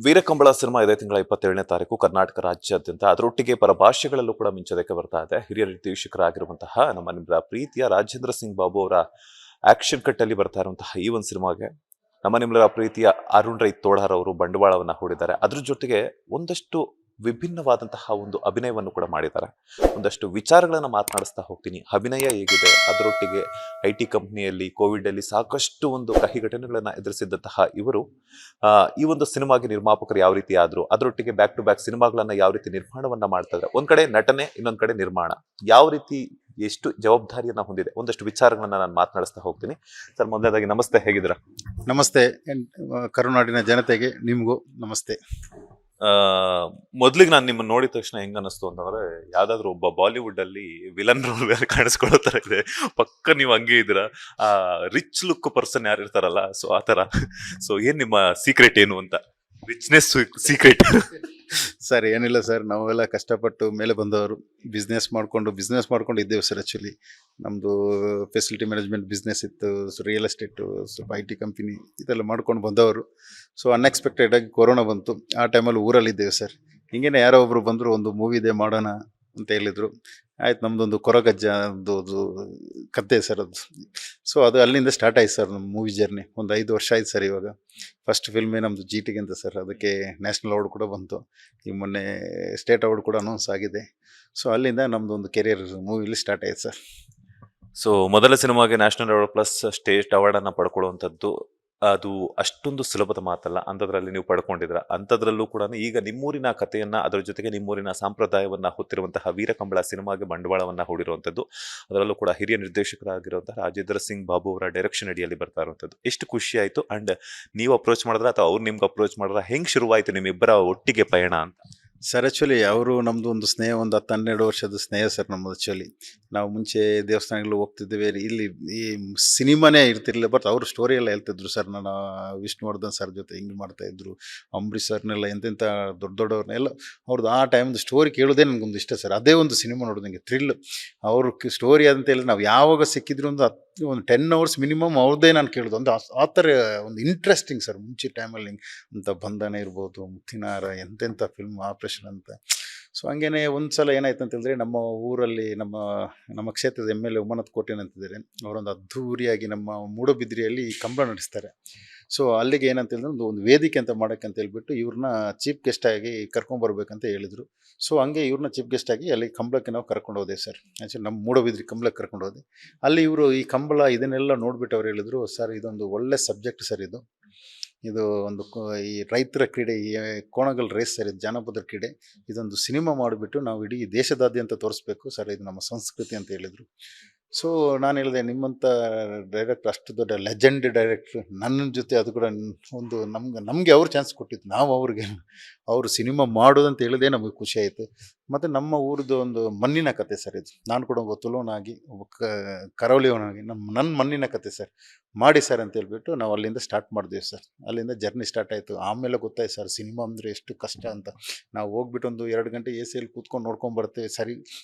ವೀರಕಂಬಳ cinema ಇದೇ ತಿಂಗಳ 27ನೇ ತಾರೀಕು ಕರ್ನಾಟಕ ರಾಜ್ಯಾದ್ಯಂತ ಅದರೊಟ್ಟಿಗೆ ಪರಭಾಷೆಗಳಲ್ಲೂ ಕೂಡ ಮಿಂಚೋದಕ್ಕೆ ಬರ್ತಾ ಇದೆ. ಹಿರಿಯ ನಿರ್ದೇಶಕರಾಗಿರುವಂತಹ ನಮ್ಮ ನಿಮ್ಮೆಲ್ಲರ ಪ್ರೀತಿಯ ರಾಜೇಂದ್ರ ಸಿಂಗ್ ಬಾಬು ಅವರ ಆಕ್ಷನ್ ಕಟ್ ಅಲ್ಲಿ ಬರ್ತಾ ಇರುವಂತಹ ಈ ಒಂದು ಸಿನಿಮಾಗೆ ನಮ್ಮ ನಿಮ್ಮೆಲ್ಲರ ಪ್ರೀತಿಯ ಅರುಣ್ ರೈ ತೋಳಾರ್ ಅವರು ಬಂಡವಾಳವನ್ನ ಹೂಡಿದ್ದಾರೆ. ಅದ್ರ ಜೊತೆಗೆ ಒಂದಷ್ಟು ವಿಭಿನ್ನವಾದಂತಹ ಒಂದು ಅಭಿನಯವನ್ನು ಕೂಡ ಮಾಡಿದ್ದಾರೆ. ಒಂದಷ್ಟು ವಿಚಾರಗಳನ್ನ ಮಾತನಾಡಿಸ್ತಾ ಹೋಗ್ತೀನಿ. ಅಭಿನಯ ಹೇಗಿದೆ, ಅದರೊಟ್ಟಿಗೆ IT ಕಂಪ್ನಿಯಲ್ಲಿ ಕೋವಿಡ್ ಅಲ್ಲಿ ಸಾಕಷ್ಟು ಒಂದು ಕಹಿ ಘಟನೆಗಳನ್ನ ಎದುರಿಸಿದಂತಹ ಇವರು ಈ ಒಂದು ಸಿನಿಮಾಗೆ ನಿರ್ಮಾಪಕರು ಯಾವ ರೀತಿ ಆದ್ರು, ಅದರೊಟ್ಟಿಗೆ ಬ್ಯಾಕ್ ಟು ಬ್ಯಾಕ್ ಸಿನಿಮಾಗಳನ್ನ ಯಾವ ರೀತಿ ನಿರ್ಮಾಣವನ್ನ ಮಾಡ್ತಾ ಇದ್ದಾರೆ. ಒಂದ್ ಕಡೆ ನಟನೆ, ಇನ್ನೊಂದ್ ಕಡೆ ನಿರ್ಮಾಣ ಯಾವ ರೀತಿ ಎಷ್ಟು ಜವಾಬ್ದಾರಿಯನ್ನ ಹೊಂದಿದೆ, ಒಂದಷ್ಟು ವಿಚಾರಗಳನ್ನ ನಾನು ಮಾತನಾಡಿಸ್ತಾ ಹೋಗ್ತೀನಿ. ಸರ್, ಮೊದಲನೇದಾಗಿ ನಮಸ್ತೆ, ಹೇಗಿದ್ದೀರಾ? ನಮಸ್ತೆ. ಕರುನಾಡಿನ ಜನತೆಗೆ ನಿಮಗೂ ನಮಸ್ತೆ. ಮೊದ್ಲಿಗೆ ನಾನು ನಿಮ್ಮನ್ನ ನೋಡಿದ ತಕ್ಷಣ ಹೆಂಗ ಅನಿಸ್ತು ಅಂತಂದ್ರೆ, ಯಾವ್ದಾದ್ರು ಒಬ್ಬ ಬಾಲಿವುಡ್ ಅಲ್ಲಿ ವಿಲನ್ ರೋಲ್ ಕಾಣಿಸ್ಕೊಳ್ಳೋ ತರ ಇದೆ. ಪಕ್ಕ ನೀವು ಹಂಗೆ ಇದ್ದೀರಾ. ಆ ರಿಚ್ ಲುಕ್ ಪರ್ಸನ್ ಯಾರು ಇರ್ತಾರಲ್ಲ, ಸೊ ಆ ತರ. ಸೊ ಏನ್ ನಿಮ್ಮ ಸೀಕ್ರೆಟ್ ಏನು ಅಂತ, ರಿಚ್ನೆಸ್ ಸೀಕ್ರೆಟ್? ಸರ್, ಏನಿಲ್ಲ ಸರ್, ನಾವೆಲ್ಲ ಕಷ್ಟಪಟ್ಟು ಮೇಲೆ ಬಂದವರು. ಬಿಸ್ನೆಸ್ ಮಾಡ್ಕೊಂಡು ಇದ್ದೇವೆ ಸರ್. ಆ್ಯಕ್ಚುಲಿ ನಮ್ಮದು ಫೆಸಿಲಿಟಿ ಮ್ಯಾನೇಜ್ಮೆಂಟ್ ಬಿಸ್ನೆಸ್ ಇತ್ತು, ರಿಯಲ್ ಎಸ್ಟೇಟು, ಸ್ವಲ್ಪ IT ಕಂಪನಿ ಇದೆಲ್ಲ ಮಾಡ್ಕೊಂಡು ಬಂದವರು. ಸೊ ಅನ್ಎಕ್ಸ್ಪೆಕ್ಟೆಡ್ ಆಗಿ ಕೊರೋನಾ ಬಂತು. ಆ ಟೈಮಲ್ಲಿ ಊರಲ್ಲಿದ್ದೇವೆ ಸರ್. ಹಿಂಗೇನೆ ಯಾರೋ ಒಬ್ಬರು ಬಂದರು, ಒಂದು ಮೂವಿ ಇದೆ ಮಾಡೋಣ ಅಂತ ಹೇಳಿದರು. ಆಯ್ತು, ನಮ್ಮದೊಂದು ಕೊರಗಜ್ಜ ಒಂದು ಕತೆ ಸರ್ ಅದು. ಸೊ ಅದು ಅಲ್ಲಿಂದ ಸ್ಟಾರ್ಟ್ ಆಯ್ತು ಸರ್ ನಮ್ಮ ಮೂವಿ ಜರ್ನಿ. ಒಂದು 5 ವರ್ಷ ಆಯ್ತು ಸರ್. ಇವಾಗ ಫಸ್ಟ್ ಫಿಲ್ಮೇ ನಮ್ಮದು GTG ಅಂತ ಸರ್. ಅದಕ್ಕೆ ನ್ಯಾಷನಲ್ ಅವಾರ್ಡ್ ಕೂಡ ಬಂತು. ಈ ಮೊನ್ನೆ ಸ್ಟೇಟ್ ಅವಾರ್ಡ್ ಕೂಡ ಅನೌನ್ಸ್ ಆಗಿದೆ. ಸೊ ಅಲ್ಲಿಂದ ನಮ್ಮದು ಒಂದು ಕೆರಿಯರ್ ಮೂವಿಲಿ ಸ್ಟಾರ್ಟ್ ಆಯ್ತು ಸರ್. ಸೊ ಮೊದಲ ಸಿನಿಮಾಗೆ national award plus state award ಅನ್ನ ಪಡ್ಕೊಳ್ಳುವಂಥದ್ದು ಅದು ಅಷ್ಟೊಂದು ಸುಲಭದ ಮಾತಲ್ಲ. ಅಂಥದ್ರಲ್ಲಿ ನೀವು ಪಡ್ಕೊಂಡಿದ್ರ. ಅಂಥದ್ರಲ್ಲೂ ಕೂಡ ಈಗ ನಿಮ್ಮೂರಿನ ಕಥೆಯನ್ನ, ಅದರ ಜೊತೆಗೆ ನಿಮ್ಮೂರಿನ ಸಂಪ್ರದಾಯವನ್ನ ಹೊತ್ತಿರುವಂತಹ ವೀರಕಂಬಳ ಸಿನಿಮಾಗೆ ಬಂಡವಾಳವನ್ನ ಹೂಡಿರುವಂಥದ್ದು, ಅದರಲ್ಲೂ ಕೂಡ ಹಿರಿಯ ನಿರ್ದೇಶಕರಾಗಿರುವಂತಹ ರಾಜೇಂದ್ರ ಸಿಂಗ್ ಬಾಬು ಅವರ ಡೈರೆಕ್ಷನ್ ಅಡಿಯಲ್ಲಿ ಬರ್ತಾ ಇರುವಂಥದ್ದು. ಎಷ್ಟು ಖುಷಿ ಆಯ್ತು. ಅಂಡ್ ನೀವು ಅಪ್ರೋಚ್ ಮಾಡಿದ್ರ ಅಥವಾ ಅವ್ರು ನಿಮ್ಗೆ ಅಪ್ರೋಚ್ ಮಾಡಿದ್ರ, ಹೆಂಗ್ ಶುರುವಾಯ್ತು ನಿಮ್ಮಿಬ್ಬರ ಒಟ್ಟಿಗೆ ಪಯಣ ಅಂತ? ಸರ್, ಆ್ಯಕ್ಚುಲಿ ಅವರು ನಮ್ಮದು ಒಂದು ಸ್ನೇಹ, ಒಂದು 10-12 ವರ್ಷದ ಸ್ನೇಹ ಸರ್ ನಮ್ಮದು. ಆ್ಯಕ್ಚುಲಿ ನಾವು ಮುಂಚೆ ದೇವಸ್ಥಾನಗಳು ಹೋಗ್ತಿದ್ದೇವೆ. ಇಲ್ಲಿ ಈ ಸಿನಿಮಾನೇ ಇರ್ತಿರ್ಲಿಲ್ಲ, ಬಟ್ ಅವರು ಸ್ಟೋರಿ ಎಲ್ಲ ಹೇಳ್ತಿದ್ರು ಸರ್. ನಾನು ವಿಷ್ಣುವರ್ಧನ್ ಸರ್ ಜೊತೆ ಹಿಂಗೆ ಮಾಡ್ತಾಯಿದ್ರು, ಅಂಬರೀಷ್ ಸರ್ನೆಲ್ಲ ಎಂತೆಂಥ ದೊಡ್ಡವ್ರನ್ನೆಲ್ಲ ಅವ್ರದ್ದು ಆ ಟೈಮ್ದು ಸ್ಟೋರಿ ಕೇಳೋದೇ ನನಗೊಂದು ಇಷ್ಟ ಸರ್. ಅದೇ ಒಂದು ಸಿನಿಮಾ ನೋಡೋದು ನನಗೆ ಥ್ರಿಲ್. ಅವ್ರ ಸ್ಟೋರಿ ಅಂತ ಹೇಳಿದ್ರೆ ನಾವು ಯಾವಾಗ ಸಿಕ್ಕಿದ್ರು ಒಂದು 10 ಅವರ್ಸ್ ಮಿನಿಮಮ್ ಅವ್ರದ್ದೇ ನಾನು ಕೇಳೋದು. ಒಂದು ಆ ಥರ ಒಂದು ಇಂಟ್ರೆಸ್ಟಿಂಗ್ ಸರ್. ಮುಂಚೆ ಟೈಮಲ್ಲಿ ಅಂತ ಬಂಧನ ಇರ್ಬೋದು, ಮುತ್ತಿನಾರ, ಎಂತೆಂಥ ಫಿಲ್ಮ್, ಆಪ್ರೇಷನ್ ಅಂತ. ಸೊ ಹಂಗೇನೆ ಒಂದು ಸಲ ಏನಾಯ್ತು ಅಂತಂದರೆ, ನಮ್ಮ ಊರಲ್ಲಿ ನಮ್ಮ ಕ್ಷೇತ್ರದ MLA ಉಮಾನಾಥ್ ಕೋಟೆನ್ ಅಂತಿದ್ದಾರೆ. ಅವರೊಂದು ಅದ್ಧೂರಿಯಾಗಿ ನಮ್ಮ ಮೂಡಬಿದ್ರಿಯಲ್ಲಿ ಕಂಬಳ ನಡೆಸ್ತಾರೆ. ಸೊ ಅಲ್ಲಿಗೆ ಏನಂತಂದ್ರೆ, ಒಂದು ವೇದಿಕೆ ಅಂತ ಮಾಡೋಕ್ಕಂತ ಹೇಳ್ಬಿಟ್ಟು ಇವ್ರನ್ನ ಚೀಫ್ ಗೆಸ್ಟ್ ಆಗಿ ಕರ್ಕೊಂಬರ್ಬೇಕಂತ ಹೇಳಿದರು. ಸೊ ಹಂಗೆ ಇವ್ರನ್ನ ಚೀಫ್ ಗೆಸ್ಟ್ ಆಗಿ ಅಲ್ಲಿ ಕಂಬಳಕ್ಕೆ ನಾವು ಕರ್ಕೊಂಡು ಹೋದೆ ಸರ್. ಆ್ಯಕ್ಚುಲಿ ನಮ್ಮ ಮೂಡಬಿದ್ರಿ ಕಂಬಳಕ್ಕೆ ಕರ್ಕೊಂಡು ಹೋದೆ. ಅಲ್ಲಿ ಇವರು ಈ ಕಂಬಳ ಇದನ್ನೆಲ್ಲ ನೋಡ್ಬಿಟ್ಟು ಅವ್ರು ಹೇಳಿದ್ರು, ಸರ್ ಇದೊಂದು ಒಳ್ಳೆ ಸಬ್ಜೆಕ್ಟ್ ಸರ್. ಇದು ಒಂದು ಈ ರೈತರ ಕ್ರೀಡೆ, ಈ ಕೋಣಗಲ್ ರೇಸ್ ಸರ್, ಇದು ಜಾನಪದ ಕ್ರೀಡೆ. ಇದೊಂದು ಸಿನಿಮಾ ಮಾಡಿಬಿಟ್ಟು ನಾವು ಇಡೀ ದೇಶದಾದ್ಯಂತ ತೋರಿಸ್ಬೇಕು ಸರ್, ಇದು ನಮ್ಮ ಸಂಸ್ಕೃತಿ ಅಂತ ಹೇಳಿದರು. ಸೊ ನಾನು ಹೇಳಿದೆ, ನಿಮ್ಮಂಥ ಡೈರೆಕ್ಟ್ರ್, ಅಷ್ಟು ದೊಡ್ಡ ಲೆಜೆಂಡ್ ಡೈರೆಕ್ಟ್ರ್ ನನ್ನ ಜೊತೆ, ಅದು ಕೂಡ ಒಂದು ನಮಗೆ ಅವ್ರು ಚಾನ್ಸ್ ಕೊಟ್ಟಿದ್ದು, ನಾವು ಅವರು ಸಿನಿಮಾ ಮಾಡೋದಂತ ಹೇಳಿದೆ ನಮಗೆ ಖುಷಿ ಆಯಿತು. ಮತ್ತು ನಮ್ಮ ಊರದ್ದು ಒಂದು ಮಣ್ಣಿನ ಕತೆ ಸರ್ ಇದು. ನಾನು ಕೂಡ ಒಬ್ಬ ತುಳುವನಾಗಿ, ಒಬ್ಬ ಕರಾವಳಿಯವನಾಗಿ ನನ್ನ ಮಣ್ಣಿನ ಕತೆ ಸರ್, ಮಾಡಿ ಸರ್ ಅಂತ ಹೇಳ್ಬಿಟ್ಟು ನಾವು ಅಲ್ಲಿಂದ ಸ್ಟಾರ್ಟ್ ಮಾಡಿದ್ವಿ ಸರ್. ಅಲ್ಲಿಂದ ಜರ್ನಿ ಸ್ಟಾರ್ಟ್ ಆಯಿತು. ಆಮೇಲೆ ಗೊತ್ತಾಯ್ತು ಸರ್ ಸಿನಿಮಾ ಅಂದರೆ ಎಷ್ಟು ಕಷ್ಟ ಅಂತ. ನಾವು ಹೋಗ್ಬಿಟ್ಟು ಒಂದು 2 ಗಂಟೆ AC ಕೂತ್ಕೊಂಡು ನೋಡ್ಕೊಂಬರ್ತೇವೆ, ಸರಿ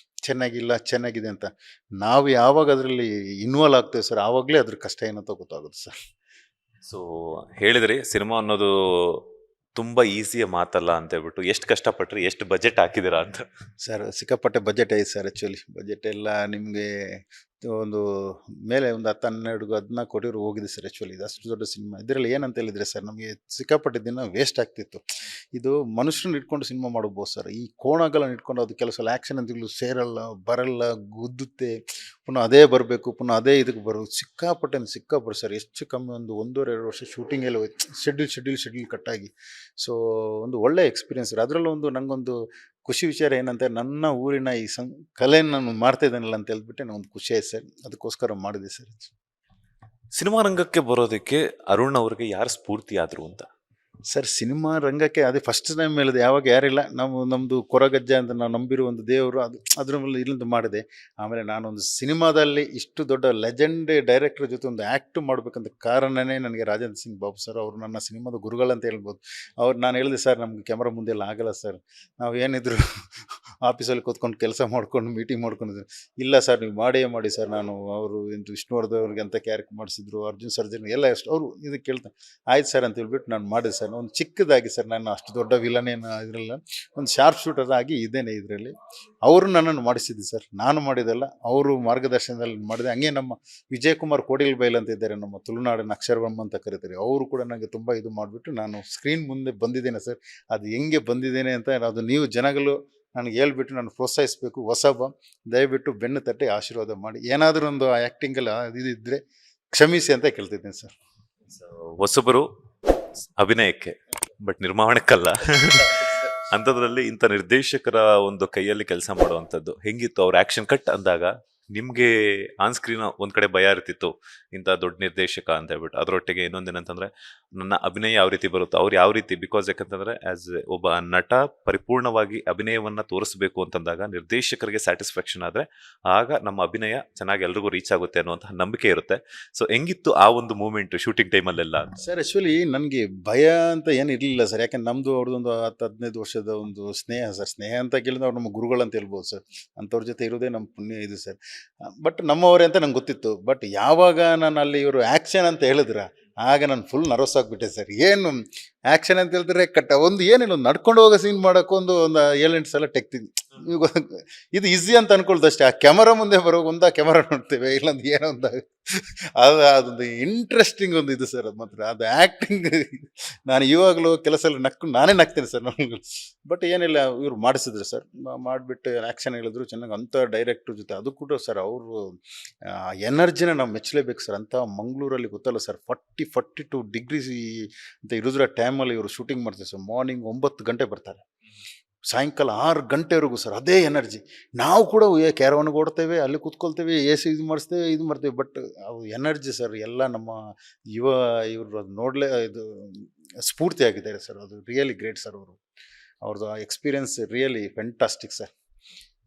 ಚೆನ್ನಾಗಿಲ್ಲ ಚೆನ್ನಾಗಿದೆ ಅಂತ. ನಾವು ಯಾವಾಗ ಅದರಲ್ಲಿ ಇನ್ವಾಲ್ವ್ ಆಗ್ತೇವೆ ಸರ್, ಆವಾಗಲೇ ಅದ್ರ ಕಷ್ಟ ಏನಂತ ಗೊತ್ತಾಗುತ್ತೆ ಸರ್. ಸೊ ಹೇಳಿದ್ರಿ, ಸಿನಿಮಾ ಅನ್ನೋದು ತುಂಬಾ ಈಸಿಯ ಮಾತಲ್ಲ ಅಂತ ಹೇಳ್ಬಿಟ್ಟು. ಎಷ್ಟು ಕಷ್ಟಪಟ್ರಿ, ಎಷ್ಟು ಬಜೆಟ್ ಹಾಕಿದಿರಾ ಅಂತ? ಸರ್ ಸಿಕ್ಕಾಪಟ್ಟೆ ಬಜೆಟ್ ಐತೆ ಸರ್. ಆ್ಯಕ್ಚುಲಿ ಬಜೆಟ್ ಎಲ್ಲ ನಿಮಗೆ ಒಂದು ಮೇಲೆ ಒಂದು 10-12-14 ಕೋಟಿ ಹೋಗಿದೆ ಸರ್. ಆ್ಯಕ್ಚುಲಿ ಇದು ಅಷ್ಟು ದೊಡ್ಡ ಸಿನಿಮಾ. ಇದರಲ್ಲಿ ಏನಂತ ಹೇಳಿದರೆ ಸರ್, ನಮಗೆ ಸಿಕ್ಕಾಪಟ್ಟೆ ದಿನ ವೇಸ್ಟ್ ಆಗ್ತಿತ್ತು. ಇದು ಮನುಷ್ಯರನ್ನ ಇಟ್ಕೊಂಡು ಸಿನಿಮಾ ಮಾಡ್ಬೋದು ಸರ್. ಈ ಕೋಣಗಳನ್ನು ಇಟ್ಕೊಂಡು ಅದು ಕೆಲವು ಸಲ ಆ್ಯಕ್ಷನ್ ಅಂತಗಳು ಸೇರಲ್ಲ, ಬರಲ್ಲ, ಗುದ್ದುತ್ತೆ, ಪುನಃ ಅದೇ ಬರಬೇಕು, ಪುನಃ ಅದೇ ಇದಕ್ಕೆ ಬರೋದು. ಸಿಕ್ಕಾಪಟ್ಟೆ ಸರ್. ಹೆಚ್ಚು ಕಮ್ಮಿ ಒಂದು 1.5-2 ವರ್ಷ ಶೂಟಿಂಗೆಲ್ಲ ಹೋಯ್ತು, ಶೆಡ್ಯೂಲ್ ಕಟ್ಟಾಗಿ. ಸೊ ಒಂದು ಒಳ್ಳೆ ಎಕ್ಸ್ಪೀರಿಯನ್ಸ್ ಸರ್. ಅದರಲ್ಲೂ ನನಗೊಂದು ಖುಷಿ ವಿಚಾರ ಏನಂತ, ನನ್ನ ಊರಿನ ಈ ಕಲೆಯನ್ನು ನಾನು ಮಾಡ್ತಾ ಇದ್ದಾನಲ್ಲ ಅಂತ ಹೇಳ್ಬಿಟ್ಟು ನನಗೊಂದು ಖುಷಿ ಆಯ್ತು ಸರ್. ಅದಕ್ಕೋಸ್ಕರ ಮಾಡಿದೆ ಸರ್. ಸಿನಿಮಾ ರಂಗಕ್ಕೆ ಬರೋದಕ್ಕೆ ಅರುಣ್ ಅವ್ರಿಗೆ ಯಾರು ಸ್ಫೂರ್ತಿ ಆದ್ರು ಅಂತ? ಸರ್, ಸಿನಿಮಾ ರಂಗಕ್ಕೆ ಅದೇ ಫಸ್ಟ್ ಟೈಮ್ ಹೇಳಿದೆ, ಯಾವಾಗ ಯಾರಿಲ್ಲ. ನಮ್ಮದು ಕೊರಗಜ್ಜ ಅಂತ ನಾವು ನಂಬಿರುವ ಒಂದು ದೇವರು, ಅದ್ರ ಮೇಲೆ ಇಲ್ಲಿಂದ ಮಾಡಿದೆ. ಆಮೇಲೆ ನಾನೊಂದು ಸಿನಿಮಾದಲ್ಲಿ ಇಷ್ಟು ದೊಡ್ಡ ಲೆಜೆಂಡ್ ಡೈರೆಕ್ಟರ್ ಜೊತೆ ಒಂದು ಆ್ಯಕ್ಟ್ ಮಾಡಬೇಕಂತ ಕಾರಣನೇ ನನಗೆ ರಾಜೇಂದ್ರ ಸಿಂಗ್ ಬಾಬು ಸರ್. ಅವರು ನನ್ನ ಸಿನಿಮಾದ ಗುರುಗಳಂತ ಹೇಳ್ಬೋದು. ನಾನು ಹೇಳಿದೆ, ಸರ್ ನಮ್ಗೆ ಕ್ಯಾಮ್ರಾ ಮುಂದೆ ಎಲ್ಲ ಆಗಲ್ಲ ಸರ್, ನಾವು ಏನಿದ್ರು ಆಫೀಸಲ್ಲಿ ಕೂತ್ಕೊಂಡು ಕೆಲಸ ಮಾಡ್ಕೊಂಡು ಮೀಟಿಂಗ್ ಮಾಡ್ಕೊಂಡಿದ್ದೀನಿ. ಇಲ್ಲ ಸರ್ ನೀವು ಮಾಡೇ ಮಾಡಿ ಸರ್, ನಾನು ಅವರು ಎಂತ ವಿಷ್ಣುವರ್ಧನ್ ಅವ್ರಿಗೆ ಅಂತ ಕ್ಯಾರೆಕ್ಟ್ ಮಾಡಿಸಿದ್ರು, ಅರ್ಜುನ್ ಸರ್ಜನ್ ಎಲ್ಲ ಎಷ್ಟು ಅವರು ಇದು ಕೇಳ್ತಾರೆ. ಆಯ್ತು ಸರ್ ಅಂತ ಹೇಳ್ಬಿಟ್ಟು ನಾನು ಮಾಡಿದೆ ಸರ್. ಒಂದು ಚಿಕ್ಕದಾಗಿ ಸರ್, ನಾನು ಅಷ್ಟು ದೊಡ್ಡ ವಿಲನ್ ಏನು ಇದ್ರಲ್ಲ, ಒಂದು ಶಾರ್ಪ್ ಶೂಟರ್ ಆಗಿ ಇದ್ದೇನೆ ಇದರಲ್ಲಿ. ಅವರು ನನ್ನನ್ನು ಮಾಡಿಸಿದ್ದು ಸರ್, ನಾನು ಮಾಡಿದಲ್ಲ, ಅವರು ಮಾರ್ಗದರ್ಶನದಲ್ಲಿ ಮಾಡಿದೆ. ಹಂಗೆ ನಮ್ಮ ವಿಜಯ್ ಕುಮಾರ್ ಕೋಡಿಲ್ ಬೈಲ್ ಅಂತ ಇದ್ದಾರೆ, ನಮ್ಮ ತುಳುನಾಡಿನ ಅಕ್ಷರಬ್ರಹ್ಮ ಅಂತ ಕರೀತಾರೆ, ಅವರು ಕೂಡ ನನಗೆ ತುಂಬ ಇದು ಮಾಡಿಬಿಟ್ಟು ನಾನು ಸ್ಕ್ರೀನ್ ಮುಂದೆ ಬಂದಿದ್ದೇನೆ ಸರ್. ಅದು ಹೆಂಗೆ ಬಂದಿದ್ದೇನೆ ಅಂತ ಅದು ನೀವು ಜನಗಳು ನನಗೆ ಹೇಳ್ಬಿಟ್ಟು ನಾನು ಪ್ರೋತ್ಸಾಹಿಸಬೇಕು. ಹೊಸಬ, ದಯವಿಟ್ಟು ಬೆನ್ನು ತಟ್ಟಿ ಆಶೀರ್ವಾದ ಮಾಡಿ. ಏನಾದರೂ ಒಂದು ಆ್ಯಕ್ಟಿಂಗಲ್ಲಿ ಇದಿದ್ದರೆ ಕ್ಷಮಿಸಿ ಅಂತ ಕೇಳ್ತಿದ್ದೀನಿ ಸರ್. ಹೊಸಬರು ಅಭಿನಯಕ್ಕೆ, ಬಟ್ ನಿರ್ಮಾಣಕ್ಕಲ್ಲ. ಅಂಥದ್ರಲ್ಲಿ ಇಂಥ ನಿರ್ದೇಶಕರ ಒಂದು ಕೈಯಲ್ಲಿ ಕೆಲಸ ಮಾಡುವಂಥದ್ದು ಹೆಂಗಿತ್ತು? ಅವ್ರ ಆಕ್ಷನ್ ಕಟ್ ಅಂದಾಗ ನಿಮ್ಗೆ ಆನ್ ಸ್ಕ್ರೀನ್ ಒಂದ್ ಕಡೆ ಭಯ ಇರ್ತಿತ್ತು, ಇಂಥ ದೊಡ್ಡ ನಿರ್ದೇಶಕ ಅಂತ ಹೇಳ್ಬಿಟ್ಟು. ಅದರೊಟ್ಟಿಗೆ ಇನ್ನೊಂದೇನಂತಂದ್ರೆ ನನ್ನ ಅಭಿನಯ ಯಾವ ರೀತಿ ಬರುತ್ತೋ ಅವ್ರು ಯಾವ ರೀತಿ, ಬಿಕಾಸ್ ಯಾಕಂತಂದ್ರೆ ಆಸ್ ಒಬ್ಬ ನಟ ಪರಿಪೂರ್ಣವಾಗಿ ಅಭಿನಯವನ್ನ ತೋರಿಸಬೇಕು ಅಂತಂದಾಗ ನಿರ್ದೇಶಕರಿಗೆ ಸ್ಯಾಟಿಸ್ಫ್ಯಾಕ್ಷನ್ ಆದ್ರೆ ಆಗ ನಮ್ಮ ಅಭಿನಯ ಚೆನ್ನಾಗಿ ಎಲ್ರಿಗೂ ರೀಚ್ ಆಗುತ್ತೆ ಅನ್ನುವಂತಹ ನಂಬಿಕೆ ಇರುತ್ತೆ. ಸೊ ಹೆಂಗಿತ್ತು ಆ ಒಂದು ಮೂಮೆಂಟ್ ಶೂಟಿಂಗ್ ಟೈಮಲ್ಲೆಲ್ಲ? ಸರ್ ಆ್ಯಕ್ಚುಲಿ ನನಗೆ ಭಯ ಅಂತ ಏನು ಇರಲಿಲ್ಲ ಸರ್. ಯಾಕಂದ್ರೆ ನಮ್ಮದು ಅವ್ರದ್ದೊಂದು 10-15 ವರ್ಷದ ಒಂದು ಸ್ನೇಹ ಸರ್. ಸ್ನೇಹ ಅಂತ ಕೇಳಿದ್ರೆ ಅವ್ರು ನಮ್ಮ ಗುರುಗಳಂತ ಹೇಳ್ಬೋದು ಸರ್. ಅಂಥವ್ರ ಜೊತೆ ಇರೋದೇ ನಮ್ಮ ಪುಣ್ಯ ಇದು ಸರ್. ಬಟ್ ನಮ್ಮವರೇ ಅಂತ ನಂಗೆ ಗೊತ್ತಿತ್ತು. ಬಟ್ ಯಾವಾಗ ನಾನು ಅಲ್ಲಿ ಇವರು ಆ್ಯಕ್ಷನ್ ಅಂತ ಹೇಳಿದ್ರ, ಆಗ ನಾನು ಫುಲ್ ನರ್ವಸ್ ಆಗಿಬಿಟ್ಟೆ ಸರ್. ಏನು ಆ್ಯಕ್ಷನ್ ಅಂತ ಹೇಳಿದ್ರೆ ಒಂದು ಏನಿಲ್ಲ, ಒಂದು ನಡ್ಕೊಂಡು ಹೋಗೋ ಸೀನ್ ಮಾಡೋಕ್ಕೊಂದು 7-8 ಸಲ ಟೆಕ್ತಿದ್ವಿ. ಇದು ಈಸಿ ಅಂತ ಅನ್ಕೊಳ್ದಷ್ಟೇ. ಆ ಕ್ಯಾಮರಾ ಮುಂದೆ ಬರೋ ಒಂದು ಕ್ಯಾಮರಾ ನೋಡ್ತೇವೆ, ಇಲ್ಲೊಂದು ಏನೋ ಒಂದು ಅದೊಂದು ಇಂಟ್ರೆಸ್ಟಿಂಗ್ ಒಂದು ಇದು ಸರ್. ಅದು ಮಾತ್ರ ಅದು ಆ್ಯಕ್ಟಿಂಗ್ ನಾನು ಇವಾಗಲೂ ಕೆಲಸ ಎಲ್ಲ ನಾನೇ ನಗ್ತೇನೆ ಸರ್ ನಮ್ಗೆ. ಬಟ್ ಏನಿಲ್ಲ, ಇವ್ರು ಮಾಡಿಸಿದ್ರು ಸರ್. ಮಾಡಿಬಿಟ್ಟು ಆ್ಯಕ್ಷನ್ ಹೇಳಿದ್ರು ಚೆನ್ನಾಗಿ. ಅಂಥ ಡೈರೆಕ್ಟ್ರ್ ಜೊತೆ ಅದು ಕೂಡ ಸರ್, ಅವರು ಎನರ್ಜಿನ ನಾವು ಮೆಚ್ಚಲೇಬೇಕು ಸರ್. ಅಂತ ಮಂಗಳೂರಲ್ಲಿ ಗೊತ್ತಲ್ಲ ಸರ್, 42 ಡಿಗ್ರೀಸ್ ಅಂತ ಇರೋದ್ರ ಟೈಮಲ್ಲಿ ಇವರು ಶೂಟಿಂಗ್ ಮಾಡ್ತಾರೆ ಸರ್. ಮಾರ್ನಿಂಗ್ 9 ಗಂಟೆ ಬರ್ತಾರೆ, ಸಾಯಂಕಾಲ 6 ಗಂಟೆವರೆಗೂ ಸರ್ ಅದೇ ಎನರ್ಜಿ. ನಾವು ಕೂಡ ಕ್ಯಾರವನ್ಗೆ ಓಡ್ತೇವೆ, ಅಲ್ಲಿ ಕೂತ್ಕೊಳ್ತೇವೆ, AC ಇದು ಮಾಡಿಸ್ತೇವೆ, ಇದು ಮಾಡ್ತೇವೆ. ಬಟ್ ಅವು ಎನರ್ಜಿ ಸರ್ ಎಲ್ಲ ನಮ್ಮ ಇವರು ನೋಡಲೇ ಇದು ಸ್ಫೂರ್ತಿ ಆಗಿದ್ದಾರೆ ಸರ್. ಅದು ರಿಯಲಿ ಗ್ರೇಟ್ ಸರ್. ಅವ್ರದ್ದು ಆ ಎಕ್ಸ್ಪೀರಿಯನ್ಸ್ ರಿಯಲಿ ಫ್ಯಾಂಟಾಸ್ಟಿಕ್ ಸರ್.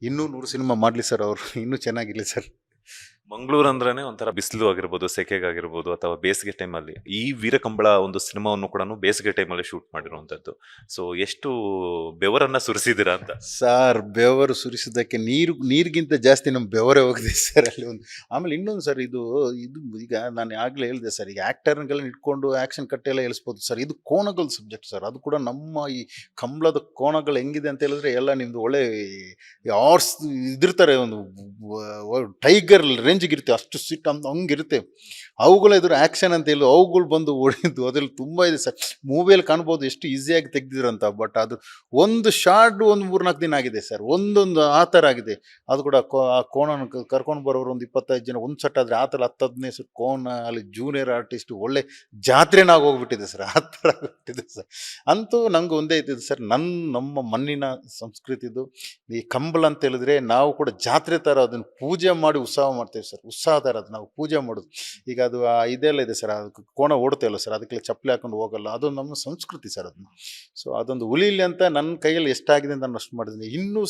ಇನ್ನೂ 100 ಸಿನಿಮಾ ಮಾಡಲಿ ಸರ್ ಅವರು, ಇನ್ನೂ ಚೆನ್ನಾಗಿರಲಿ ಸರ್. ಮಂಗಳೂರು ಅಂದ್ರೇನೆ ಒಂಥರ ಬಿಸಿಲು ಆಗಿರ್ಬೋದು, ಸೆಕೆಗಾಗಿರ್ಬೋದು, ಅಥವಾ ಬೇಸಿಗೆ ಟೈಮಲ್ಲಿ ಈ ವೀರಕಂಬಳ ಒಂದು ಸಿನಿಮಾವನ್ನು ಕೂಡ ಬೇಸಿಗೆ ಟೈಮಲ್ಲಿ ಶೂಟ್ ಮಾಡಿರುವಂತದ್ದು. ಸೊ ಎಷ್ಟು ಬೆವರನ್ನ ಸುರಿಸಿದಿರಾ ಅಂತ? ಸರ್ ಬೆವರು ಸುರಿಸೋದಕ್ಕೆ ನೀರಿಗಿಂತ ಜಾಸ್ತಿ ನಮ್ಮ ಬೆವರೇ ಹೋಗಿದೆ ಸರ್ ಅಲ್ಲಿ ಒಂದು. ಆಮೇಲೆ ಇನ್ನೊಂದು ಸರ್, ಇದು ಈಗ ನಾನು ಆಗಲೇ ಹೇಳಿದೆ ಸರ್, ಈಗ ಆ್ಯಕ್ಟರ್ಗಳನ್ನ ಇಟ್ಕೊಂಡು ಆ್ಯಕ್ಷನ್ ಕಟ್ಟೆಲ್ಲ ಎಳಿಸ್ಬೋದು ಸರ್. ಇದು ಕೋಣಗಳ ಸಬ್ಜೆಕ್ಟ್ ಸರ್. ಅದು ಕೂಡ ನಮ್ಮ ಈ ಕಂಬಳದ ಕೋಣಗಳು ಹೆಂಗಿದೆ ಅಂತ ಹೇಳಿದ್ರೆ ಎಲ್ಲ ನಿಮ್ಮದು ಒಳ್ಳೆ ಹಾರ್ಸ್ ಇದಿರ್ತಾರೆ, ಒಂದು ಟೈಗರ್ ರೇಂಜಿಗಿರುತ್ತೆ, ಅಷ್ಟು ಸಿಟ್ಟು ಹಂಗಿರುತ್ತೆ. ಅವುಗಳ ಎದುರು ಆ್ಯಕ್ಷನ್ ಅಂತ ಹೇಳಿ ಅವುಗಳು ಬಂದು ಹೊಡಿದ್ದು ಅದ್ರಲ್ಲಿ ತುಂಬ ಇದೆ ಸರ್. ಮೂವಿಯಲ್ಲಿ ಕಾಣ್ಬೋದು ಎಷ್ಟು ಈಸಿಯಾಗಿ ತೆಗ್ದಿದ್ರಂತ. ಬಟ್ ಅದು ಒಂದು ಶಾರ್ಟ್ ಒಂದು 3-4 ದಿನ ಆಗಿದೆ ಸರ್. ಒಂದೊಂದು ಆ ಥರ ಆಗಿದೆ. ಅದು ಕೂಡ ಆ ಕೋಣನ ಕರ್ಕೊಂಡು ಬರೋರು ಒಂದು 25 ಜನ ಒಂದು ಸೆಟ್ ಆದರೆ ಆ ಥರ 10-15 ಸೆಟ್ ಕೋಣ, ಅಲ್ಲಿ ಜೂನಿಯರ್ ಆರ್ಟಿಸ್ಟ್ ಒಳ್ಳೆ ಜಾತ್ರೆನಾಗಿ ಹೋಗ್ಬಿಟ್ಟಿದೆ ಸರ್. ಆ ಥರ ಆಗ್ಬಿಟ್ಟಿದೆ ಸರ್. ಅಂತೂ ನಂಗೆ ಒಂದೇ ಇದ್ದಿದ್ದು ಸರ್, ನಮ್ಮ ಮಣ್ಣಿನ ಸಂಸ್ಕೃತಿದು ಈ ಕಂಬಳ ಅಂತ ಹೇಳಿದ್ರೆ ನಾವು ಕೂಡ ಜಾತ್ರೆ ಥರ ಅದನ್ನು ಪೂಜೆ ಮಾಡಿ ಉತ್ಸವ ಮಾಡ್ತೇವೆ ಸರ್. ಉತ್ಸಾಹ ಥರ ಅದು ನಾವು ಪೂಜೆ ಮಾಡೋದು. ಈಗ ಅದು ಇದೆಲ್ಲ ಇದೆ ಸರ್, ಅದು ಕೋಣ ಓಡ್ತೇವಲ್ಲ ಸರ್, ಅದಕ್ಕೆಲ್ಲ ಚಪ್ಪಲಿ ಹಾಕೊಂಡು ಹೋಗಲ್ಲ. ಅದು ನಮ್ಮ ಸಂಸ್ಕೃತಿ ಸರ್ ಅದನ್ನು. ಸೊ ಅದೊಂದು ಉಳಿಲಿ ಅಂತ ನನ್ನ ಕೈಯಲ್ಲಿ ಎಷ್ಟಾಗಿದೆ ಅಂತ ನಾನು ಅಷ್ಟು ಮಾಡಿದ್ದೀನಿ. ಇನ್ನೂ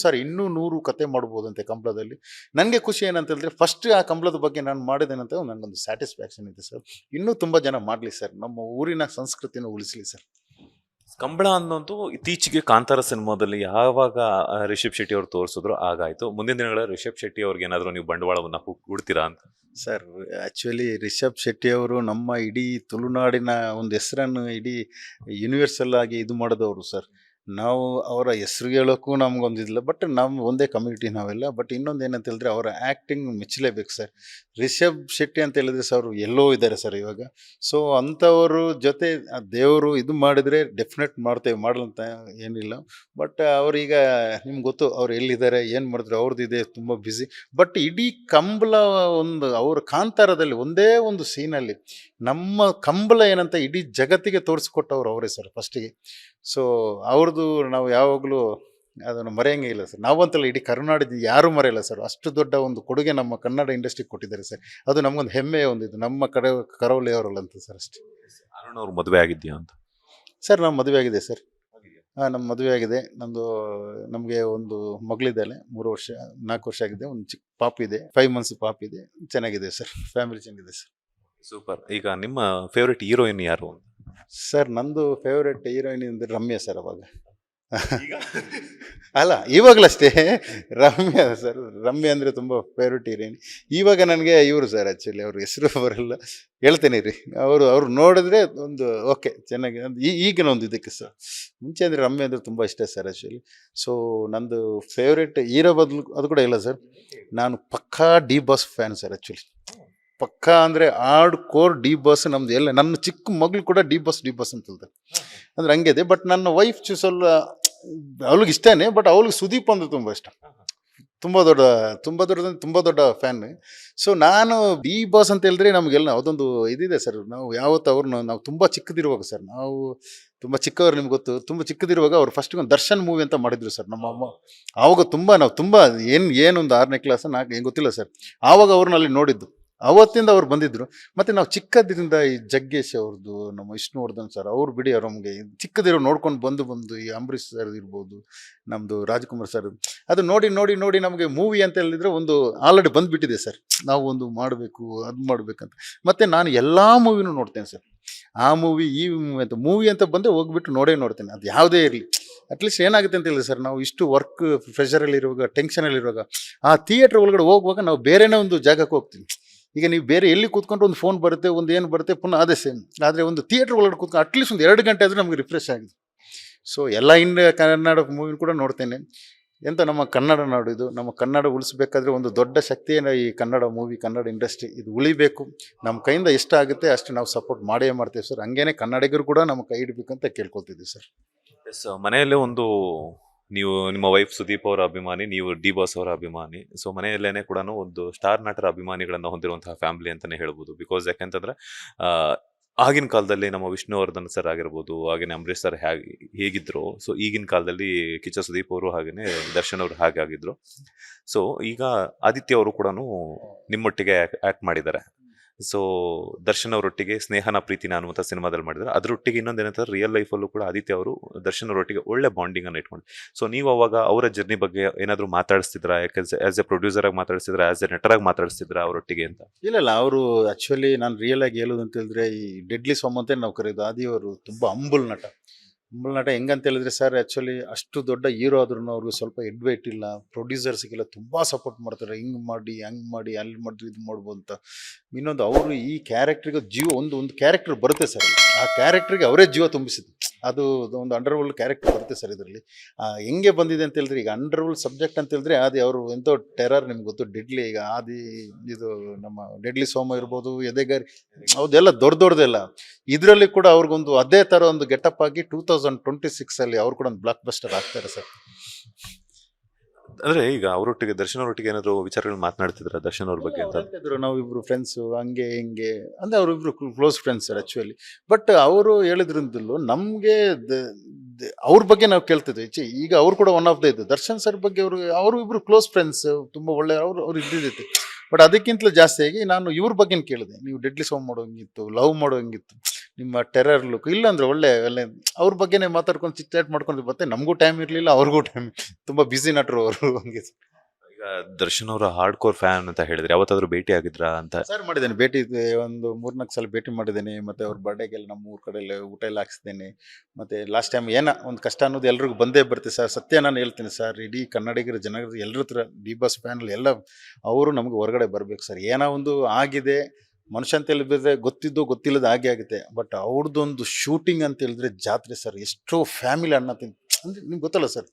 100 ಕತೆ ಮಾಡ್ಬೋದಂತೆ ಕಂಬಳದಲ್ಲಿ. ನನಗೆ ಖುಷಿ ಏನಂತ ಹೇಳಿದ್ರೆ, ಫಸ್ಟ್ ಆ ಕಂಬಳದ ಬಗ್ಗೆ ನಾನು ಮಾಡಿದ್ದೇನಂತ ನನಗೊಂದು ಸ್ಯಾಟಿಸ್ಫ್ಯಾಕ್ಷನ್ ಇದೆ ಸರ್. ಇನ್ನೂ ತುಂಬ ಜನ ಮಾಡಲಿ ಸರ್, ನಮ್ಮ ಊರಿನ ಸಂಸ್ಕೃತಿನ ಉಳಿಸಲಿ ಸರ್. ಕಂಬಳ ಅನ್ನೋದು ಇತ್ತೀಚೆಗೆ ಕಾಂತಾರ ಸಿನಿಮಾದಲ್ಲಿ ಯಾವಾಗ ರಿಷಬ್ ಶೆಟ್ಟಿ ಅವ್ರು ತೋರಿಸಿದ್ರು ಆಗಾಯ್ತು. ಮುಂದಿನ ದಿನಗಳಲ್ಲಿ ರಿಷಬ್ ಶೆಟ್ಟಿ ಅವ್ರಿಗೆ ಏನಾದ್ರು ನೀವು ಬಂಡವಾಳವನ್ನ ಹೂಡ್ತೀರಾ ಅಂತ? ಸರ್ ಆ್ಯಕ್ಚುಲಿ ರಿಷಬ್ ಶೆಟ್ಟಿ ಅವರು ನಮ್ಮ ಇಡೀ ತುಳುನಾಡಿನ ಒಂದು ಹೆಸರನ್ನು ಇಡೀ ಯೂನಿವರ್ಸಲ್ ಆಗಿ ಇದು ಮಾಡಿದವರು ಸರ್. ನಾವು ಅವರ ಹೆಸರು ಹೇಳೋಕ್ಕೂ ನಮಗೊಂದಿಲ್ಲ. ಬಟ್ ನಮ್ಮ ಒಂದೇ ಕಮ್ಯುನಿಟಿ ನಾವೆಲ್ಲ. ಬಟ್ ಇನ್ನೊಂದು ಏನಂತ ಹೇಳಿದ್ರೆ, ಅವರ ಆ್ಯಕ್ಟಿಂಗ್ ಮೆಚ್ಚಲೇಬೇಕು ಸರ್. ರಿಷಬ್ ಶೆಟ್ಟಿ ಅಂತ ಹೇಳಿದ್ರೆ ಸರ್ ಅವರು ಎಲ್ಲೋ ಇದ್ದಾರೆ ಸರ್ ಇವಾಗ. ಸೊ ಅಂಥವರು ಜೊತೆ ದೇವರು ಇದು ಮಾಡಿದರೆ ಡೆಫಿನೆಟ್ ಮಾಡ್ತೇವೆ, ಮಾಡಲಂತ ಏನಿಲ್ಲ. ಬಟ್ ಅವರೀಗ ನಿಮ್ಗೆ ಗೊತ್ತು ಅವ್ರು ಎಲ್ಲಿದ್ದಾರೆ, ಏನು ಮಾಡಿದ್ರು, ಅವ್ರದ್ದು ಇದೆ ತುಂಬ ಬ್ಯುಸಿ. ಬಟ್ ಇಡೀ ಕಂಬಳ ಒಂದು ಅವರ ಕಾಂತಾರದಲ್ಲಿ ಒಂದೇ ಒಂದು ಸೀನಲ್ಲಿ ನಮ್ಮ ಕಂಬಳ ಏನಂತ ಇಡೀ ಜಗತ್ತಿಗೆ ತೋರಿಸ್ಕೊಟ್ಟವ್ರು ಅವರೇ ಸರ್ ಫಸ್ಟಿಗೆ. ಸೊ ಅವ್ರದ್ದು ನಾವು ಯಾವಾಗಲೂ ಅದನ್ನು ಮರೆಯೋಂಗೇ ಇಲ್ಲ ಸರ್. ನಾವಂತಲ್ಲ, ಇಡೀ ಕರ್ನಾಟಕದ ಯಾರೂ ಮರೆಯಲ್ಲ ಸರ್. ಅಷ್ಟು ದೊಡ್ಡ ಒಂದು ಕೊಡುಗೆ ನಮ್ಮ ಕನ್ನಡ ಇಂಡಸ್ಟ್ರಿಗೆ ಕೊಟ್ಟಿದ್ದಾರೆ ಸರ್. ಅದು ನಮಗೊಂದು ಹೆಮ್ಮೆಯ ಒಂದು ಇದು, ನಮ್ಮ ಕರಾವಳಿಯವರಲ್ಲ ಅಂತ ಸರ್ ಅಷ್ಟೇ. ಅರುಣ್ ಅವ್ರು ಮದುವೆ ಆಗಿದ್ಯಾ ಅಂತ? ಸರ್ ನಮ್ಮ ಮದುವೆ ಆಗಿದೆ ಸರ್. ನಮ್ಮ ಮದುವೆ ಆಗಿದೆ. ನಮಗೆ ಒಂದು ಮಗಳಿದ್ದಾಳೆ, 3 ವರ್ಷ 4 ವರ್ಷ ಆಗಿದೆ. ಒಂದು ಚಿಕ್ಕ ಪಾಪಿದೆ, 5 ಮಂತ್ಸ್ ಪಾಪಿದೆ. ಚೆನ್ನಾಗಿದೆ ಸರ್, ಫ್ಯಾಮಿಲಿ ಚೆನ್ನಾಗಿದೆ ಸರ್. ಸೂಪರ್. ಈಗ ನಿಮ್ಮ ಫೇವ್ರೆಟ್ ಹೀರೋಯಿನ್ ಯಾರು? ಸರ್ ನಂದು ಫೇವ್ರೆಟ್ ಹೀರೋಯಿನ್ ಅಂದರೆ ರಮ್ಯಾ ಸರ್. ಅವಾಗ ಅಲ್ಲ ಇವಾಗಲಷ್ಟೇ ರಮ್ಯಾ ಸರ್, ರಮ್ಯಾ ಅಂದರೆ ತುಂಬ ಫೇವ್ರೇಟ್ ಹೀರೋಯಿನ್. ಇವಾಗ ನನಗೆ ಇವರು ಸರ್, ಆ್ಯಕ್ಚುಲಿ ಅವ್ರ ಹೆಸರು ಬರಲ್ಲ, ಹೇಳ್ತೇನೆ ರೀ. ಅವ್ರು ನೋಡಿದ್ರೆ ಒಂದು ಓಕೆ ಚೆನ್ನಾಗಿ ಈಗಿನ ಒಂದು ಇದಕ್ಕೆ ಸರ್. ಮುಂಚೆ ಅಂದರೆ ರಮ್ಯಾ ಅಂದರೆ ತುಂಬ ಇಷ್ಟ ಸರ್ ಆ್ಯಕ್ಚುಲಿ. ಸೊ ನಂದು ಫೇವ್ರೇಟ್ ಹೀರೋ ಬದಲು ಅದು ಕೂಡ ಇಲ್ಲ ಸರ್. ನಾನು ಪಕ್ಕಾ D boss fan sir actually. ಪಕ್ಕಾ ಅಂದರೆ ಹಾರ್ಡ್ ಕೋರ್ ಡಿ ಬಾಸ್ ನಮ್ದು ಎಲ್ಲ. ನನ್ನ ಚಿಕ್ಕ ಮಗಳು ಕೂಡ ಡಿ ಬಾಸ್ ಅಂತ ಹೇಳ್ತಾರೆ. ಅಂದ್ರೆ ಹಂಗಿದೆ. ಬಟ್ ನನ್ನ ವೈಫ್ ಸ್ವಲ್ಪ ಅವಳಿಗೆ ಇಷ್ಟನೇ, ಬಟ್ ಅವಳಿಗೆ ಸುದೀಪ್ ಅಂದ್ರೆ ತುಂಬ ಇಷ್ಟ. ತುಂಬ ದೊಡ್ಡ ಫ್ಯಾನ್. ಸೊ ನಾನು ಡಿ ಬಾಸ್ ಅಂತ ಹೇಳಿದ್ರೆ ನಮಗೆಲ್ಲ ಅದೊಂದು ಇದಿದೆ ಸರ್. ನಾವು ಯಾವತ್ತು ಅವ್ರನ್ನ ನಾವು ತುಂಬ ಚಿಕ್ಕದಿರುವಾಗ ಸರ್, ನಾವು ತುಂಬ ಚಿಕ್ಕವರು, ನಿಮ್ಗೆ ಗೊತ್ತು, ತುಂಬ ಚಿಕ್ಕದಿರುವಾಗ ಅವ್ರು ಫಸ್ಟ್ ಒಂದು ದರ್ಶನ್ ಮೂವಿ ಅಂತ ಮಾಡಿದ್ರು ಸರ್ ನಮ್ಮ ಅಮ್ಮ. ಆವಾಗ ನಾವು ತುಂಬ ಏನೊಂದು 6ನೇ ಕ್ಲಾಸ್ 4 ಏನು ಗೊತ್ತಿಲ್ಲ ಸರ್. ಆವಾಗ ಅವ್ರನ್ನ ಅಲ್ಲಿ ನೋಡಿದ್ದು, ಅವತ್ತಿಂದ ಅವ್ರು ಬಂದಿದ್ರು. ಮತ್ತು ನಾವು ಚಿಕ್ಕದ್ರಿಂದ ಈ ಜಗ್ಗೇಶ್ ಅವ್ರದ್ದು, ನಮ್ಮ ವಿಷ್ಣುವರ್ಧನ್ ಸರ್ ಅವ್ರು ಬಿಡಿ, ಅವ್ರು ನಮಗೆ ಚಿಕ್ಕದಿರೋ ನೋಡ್ಕೊಂಡು ಬಂದು ಈ ಅಂಬರೀಷ್ ಸರ್ ಇರ್ಬೋದು, ನಮ್ಮದು ರಾಜ್ಕುಮಾರ್ ಸರ್, ಅದು ನೋಡಿ ನಮಗೆ ಮೂವಿ ಅಂತ ಹೇಳಿದ್ರೆ ಒಂದು ಆಲ್ರೆಡಿ ಬಂದುಬಿಟ್ಟಿದೆ ಸರ್. ನಾವು ಒಂದು ಮಾಡಬೇಕು, ಅದು ಮಾಡಬೇಕಂತ. ಮತ್ತು ನಾನು ಎಲ್ಲ ಮೂವಿನೂ ನೋಡ್ತೇನೆ ಸರ್. ಆ ಮೂವಿ ಈ ಮೂವಿ ಅಂತ ಬಂದರೆ ಹೋಗ್ಬಿಟ್ಟು ನೋಡ್ತೇನೆ, ಅದು ಯಾವುದೇ ಇರಲಿ. ಅಟ್ಲೀಸ್ಟ್ ಏನಾಗುತ್ತೆ ಅಂತ ಹೇಳಿದ್ರೆ ಸರ್, ನಾವು ಇಷ್ಟು ವರ್ಕ್ ಪ್ರೆಷರಲ್ಲಿರುವಾಗ, ಟೆನ್ಷನಲ್ಲಿರುವಾಗ, ಆ ಥಿಯೇಟ್ರ್ ಒಳಗಡೆ ಹೋಗುವಾಗ ನಾವು ಬೇರೆನೇ ಒಂದು ಜಾಗಕ್ಕೆ ಹೋಗ್ತೀವಿ. ಈಗ ನೀವು ಬೇರೆ ಎಲ್ಲಿ ಕೂತ್ಕೊಂಡ್ರೆ ಒಂದು ಫೋನ್ ಬರುತ್ತೆ, ಒಂದು ಏನು ಬರುತ್ತೆ, ಪುನಃ ಅದೇ ಸೇಮ್. ಆದರೆ ಒಂದು ಥಿಯೇಟ್ರ್ ಒಳಗಡೆ ಕೂತ್ಕೊಂಡು ಅಟ್ಲೀಸ್ಟ್ ಒಂದು 2 ಗಂಟೆ ಆದರೂ ನಮಗೆ ರಿಫ್ರೆಶ್ ಆಗಿದೆ. ಸೊ ಎಲ್ಲ ಕನ್ನಡ ಮೂವಿ ಕೂಡ ನೋಡ್ತೇನೆ. ಎಂತ ನಮ್ಮ ಕನ್ನಡ ನಾಡು ಇದು. ನಮ್ಮ ಕನ್ನಡ ಉಳಿಸ್ಬೇಕಾದ್ರೆ ಒಂದು ದೊಡ್ಡ ಶಕ್ತಿಯೇ ಈ ಕನ್ನಡ ಮೂವಿ, ಕನ್ನಡ ಇಂಡಸ್ಟ್ರಿ. ಇದು ಉಳಿಬೇಕು. ನಮ್ಮ ಕೈಯಿಂದ ಎಷ್ಟಾಗುತ್ತೆ ಅಷ್ಟು ನಾವು ಸಪೋರ್ಟ್ ಮಾಡ್ತೇವೆ ಸರ್. ಹಂಗೇನೆ ಕನ್ನಡಿಗರು ಕೂಡ ನಮ್ಮ ಕೈ ಹಿಡಬೇಕಂತ ಕೇಳ್ಕೊಳ್ತಿದ್ದೀವಿ ಸರ್. ಎಸ್, ಮನೆಯಲ್ಲೇ ಒಂದು ನೀವು, ನಿಮ್ಮ ವೈಫ್ ಸುದೀಪ್ ಅವರ ಅಭಿಮಾನಿ, ನೀವು ಡಿ ಬಾಸ್ ಅವರ ಅಭಿಮಾನಿ. ಸೊ ಮನೆಯಲ್ಲೇನೆ ಕೂಡ ಒಂದು ಸ್ಟಾರ್ ನಟರ ಅಭಿಮಾನಿಗಳನ್ನ ಹೊಂದಿರುವಂತಹ ಫ್ಯಾಮಿಲಿ ಅಂತಾನೆ ಹೇಳ್ಬೋದು. ಬಿಕಾಸ್ ಯಾಕೆಂತಂದ್ರೆ ಆಗಿನ ಕಾಲದಲ್ಲಿ ನಮ್ಮ ವಿಷ್ಣುವರ್ಧನ್ ಸರ್ ಆಗಿರ್ಬೋದು, ಹಾಗೇನೆ ಅಂಬರೀಷ್ ಸರ್ ಹೇಗಿದ್ರು, ಸೊ ಈಗಿನ ಕಾಲದಲ್ಲಿ ಕಿಚ್ಚ ಸುದೀಪ್ ಅವರು ಹಾಗೇನೆ ದರ್ಶನ್ ಅವರು ಹಾಗೆ ಆಗಿದ್ರು. ಸೊ ಈಗ ಆದಿತ್ಯ ಅವರು ಕೂಡ ನಿಮ್ಮೊಟ್ಟಿಗೆ ಆಕ್ಟ್ ಮಾಡಿದ್ದಾರೆ. ಸೊ ದರ್ಶನ್ ಅವರೊಟ್ಟಿಗೆ ಸ್ನೇಹನ ಪ್ರೀತಿನ ಅನ್ನುವಂಥ ಸಿನಿಮಾದಲ್ಲಿ ಮಾಡಿದ್ದಾರೆ. ಅದರೊಟ್ಟಿಗೆ ಇನ್ನೊಂದೇನಂತಂದ್ರೆ ರಿಯಲ್ ಲೈಫಲ್ಲೂ ಕೂಡ ಆದಿತ್ಯ ಅವರು ದರ್ಶನ್ ಅವರೊಟ್ಟಿಗೆ ಒಳ್ಳೆ ಬಾಂಡಿಂಗ್ ಅನ್ನು ಇಟ್ಕೊಂಡು. ಸೊ ನೀವು ಅವಾಗ ಅವರ ಜರ್ನಿ ಬಗ್ಗೆ ಏನಾದರೂ ಮಾತಾಡಿಸ್ತಿದ್ರಾ? ಯಾಕೆ ಆಸ್ ಎ ಪ್ರೊಡ್ಯೂಸರ್ ಆಗಿ ಮಾತಾಡಿಸ್ತಿದ್ರಾ, ಆಸ್ ಎ ನಟರಾಗಿ ಮಾತಾಡಿಸ್ತಿದ್ರಾ ಅವರೊಟ್ಟಿಗೆ ಅಂತ? ಇಲ್ಲ ಅವರು ಆ್ಯಕ್ಚುಲಿ ನಾನು ರಿಯಲ್ ಆಗಿ ಹೇಳೋದು ಅಂತ ಹೇಳಿದ್ರೆ, ಈ ಡೆಡ್ಲಿ ಸೋಮ್ ಅಂತ ನಾವು ಕರೆಯೋದು, ಆದಿಯವರು ತುಂಬ ಹಂಬಲ್ ನಟ. ಹೆಂಗಂತ ಹೇಳಿದ್ರೆ ಸರ್, ಆ್ಯಕ್ಚುಲಿ ಅಷ್ಟು ದೊಡ್ಡ ಹೀರೋ ಆದ್ರೂ ಅವ್ರಿಗೆ ಸ್ವಲ್ಪ ಎಡ್ವೈಟ್ ಇಲ್ಲ. ಪ್ರೊಡ್ಯೂಸರ್ಸ್ಗೆಲ್ಲ ತುಂಬ ಸಪೋರ್ಟ್ ಮಾಡ್ತಾರೆ. ಹಿಂಗೆ ಮಾಡಿ, ಹಂಗೆ ಮಾಡಿ, ಅಲ್ಲಿ ಮಾಡಿದ್ರೆ ಇದು ಮಾಡ್ಬೋದು ಅಂತ. ಇನ್ನೊಂದು ಅವರು ಈ ಕ್ಯಾರೆಕ್ಟ್ರಿಗೆ ಜೀವ, ಒಂದು ಕ್ಯಾರೆಕ್ಟರ್ ಬರುತ್ತೆ ಸರ್. ಆ ಕ್ಯಾರೆಕ್ಟ್ರಿಗೆ ಅವರೇ ಜೀವ ತುಂಬಿಸಿದ್ರು. ಅದು ಒಂದು ಅಂಡರ್ವರ್ಲ್ಡ್ ಕ್ಯಾರೆಕ್ಟರ್ ಬರುತ್ತೆ ಸರ್ ಇದರಲ್ಲಿ. ಹೆಂಗೆ ಬಂದಿದೆ ಅಂತ ಹೇಳಿದ್ರೆ, ಈಗ ಅಂಡರ್ವರ್ಲ್ಡ್ ಸಬ್ಜೆಕ್ಟ್ ಅಂತ ಹೇಳಿದ್ರೆ ಆದಿ ಅವರು ಎಂಥೋ ಟೆರರ್, ನಿಮ್ಗೆ ಗೊತ್ತು, ಡೆಡ್ಲಿ. ಈಗ ಆದಿ ಇದು ನಮ್ಮ ಡೆಡ್ಲಿ ಸೋಮ ಇರ್ಬೋದು, ಎದೆಗಾರಿ, ಹೌದೆಲ್ಲ ದೊಡ್ಡದೆಲ್ಲ. ಇದರಲ್ಲಿ ಕೂಡ ಅವ್ರಿಗೊಂದು ಅದೇ ಥರ ಒಂದು ಗೆಟಪ್ ಆಗಿ 2026 ಅವ್ರು ಕೂಡ ಒಂದು ಬ್ಲಾಕ್ ಬಸ್ಟರ್ ಆಗ್ತಾರೆ ಸರ್. ಅಂದ್ರೆ ಈಗ ಅವರೊಟ್ಟಿಗೆ, ದರ್ಶನ್ ಅವರೊಟ್ಟಿಗೆ ಏನಾದ್ರು ವಿಚಾರಗಳು ಮಾತನಾಡ್ತಿದ್ರ ದರ್ಶನ್ ಅವ್ರ ಬಗ್ಗೆ ಅಂತ? ನಾವಿಬ್ರು ಫ್ರೆಂಡ್ಸು, ಹಂಗೆ ಹಿಂಗೆ ಅಂದ್ರೆ ಅವರಿಬ್ರು close friends sir actually. But ಅವರು ಹೇಳಿದ್ರಿಂದಲೂ ನಮಗೆ ಅವ್ರ ಬಗ್ಗೆ ನಾವು ಕೇಳ್ತಿದ್ವಿ. ಈಗ ಅವ್ರು ಕೂಡ ಒನ್ ಆಫ್ ದ ಇದು ದರ್ಶನ್ ಸರ್ ಬಗ್ಗೆ ಅವರು ಇಬ್ರು ಕ್ಲೋಸ್ ಫ್ರೆಂಡ್ಸ್, ತುಂಬ ಒಳ್ಳೆ ಅವ್ರು ಇದ್ದಿದ್ದೈತೆ. ಬಟ್ ಅದಕ್ಕಿಂತಲೂ ಜಾಸ್ತಿಯಾಗಿ ನಾನು ಇವ್ರ ಬಗ್ಗೆ ಕೇಳಿದೆ. ನೀವು ಡೆಡ್ಲಿ ಸೋಮ್ ಮಾಡೋಂಗಿತ್ತು, ಲವ್ ಮಾಡೋಂಗಿತ್ತು, ನಿಮ್ಮ ಟೆರರ್ ಲುಕ್ ಇಲ್ಲಾಂದ್ರೆ ಒಳ್ಳೆ ಅವ್ರ ಬಗ್ಗೆನೇ ಮಾತಾಡ್ಕೊಂಡು ಚಿಟ್ಚಾಟ್ ಮಾಡ್ಕೊಂಡು. ಮತ್ತೆ ನಮಗೂ ಟೈಮ್ ಇರಲಿಲ್ಲ, ಅವ್ರಿಗೂ ಟೈಮ್, ತುಂಬ ಬ್ಯುಸಿ ನಟರು ಅವರು. ಹಂಗೆ ಈಗ ದರ್ಶನ್ ಅವರ ಹಾರ್ಡ್ ಕೋರ್ ಫ್ಯಾನ್ ಅಂತ ಹೇಳಿದ್ರೆ, ಯಾವತ್ತಾದ್ರೂ ಭೇಟಿ ಆಗಿದ್ರಾ ಅಂತ? ಸರ್ ಮಾಡಿದ್ದೇನೆ, ಭೇಟಿ ಒಂದು 3-4 ಸಲ ಭೇಟಿ ಮಾಡಿದ್ದೇನೆ. ಮತ್ತು ಅವ್ರ ಬರ್ಡೇಗೆಲ್ಲ ನಮ್ಮ ಊರ ಕಡೆ ಊಟ ಎಲ್ಲ ಹಾಕ್ಸಿದ್ದೇನೆ. ಮತ್ತು ಲಾಸ್ಟ್ ಟೈಮ್ ಏನೋ ಒಂದು ಕಷ್ಟ ಅನ್ನೋದು ಎಲ್ರಿಗೂ ಬಂದೇ ಬರುತ್ತೆ ಸರ್. ಸತ್ಯ ನಾನು ಹೇಳ್ತೀನಿ ಸರ್, ಇಡೀ ಕನ್ನಡಿಗರ ಜನರ ಎಲ್ಲರ ಹತ್ರ ಡಿ ಬಾಸ್ ಫ್ಯಾನಲ್ಲಿ ಎಲ್ಲ ಅವರು ನಮಗೆ ಹೊರಗಡೆ ಬರಬೇಕು ಸರ್. ಏನೋ ಒಂದು ಆಗಿದೆ ಮನುಷ್ಯ ಅಂತ ಹೇಳಿದ್ರೆ, ಗೊತ್ತಿಲ್ಲದ ಹಾಗೆ ಆಗುತ್ತೆ. ಬಟ್ ಅವ್ರದ್ದೊಂದು ಶೂಟಿಂಗ್ ಅಂತ ಹೇಳಿದ್ರೆ ಜಾತ್ರೆ ಸರ್. ಎಷ್ಟೋ ಫ್ಯಾಮಿಲಿ ಅನ್ನ ಅಂದರೆ ನಿಮ್ಗೆ ಗೊತ್ತಲ್ಲ ಸರ್,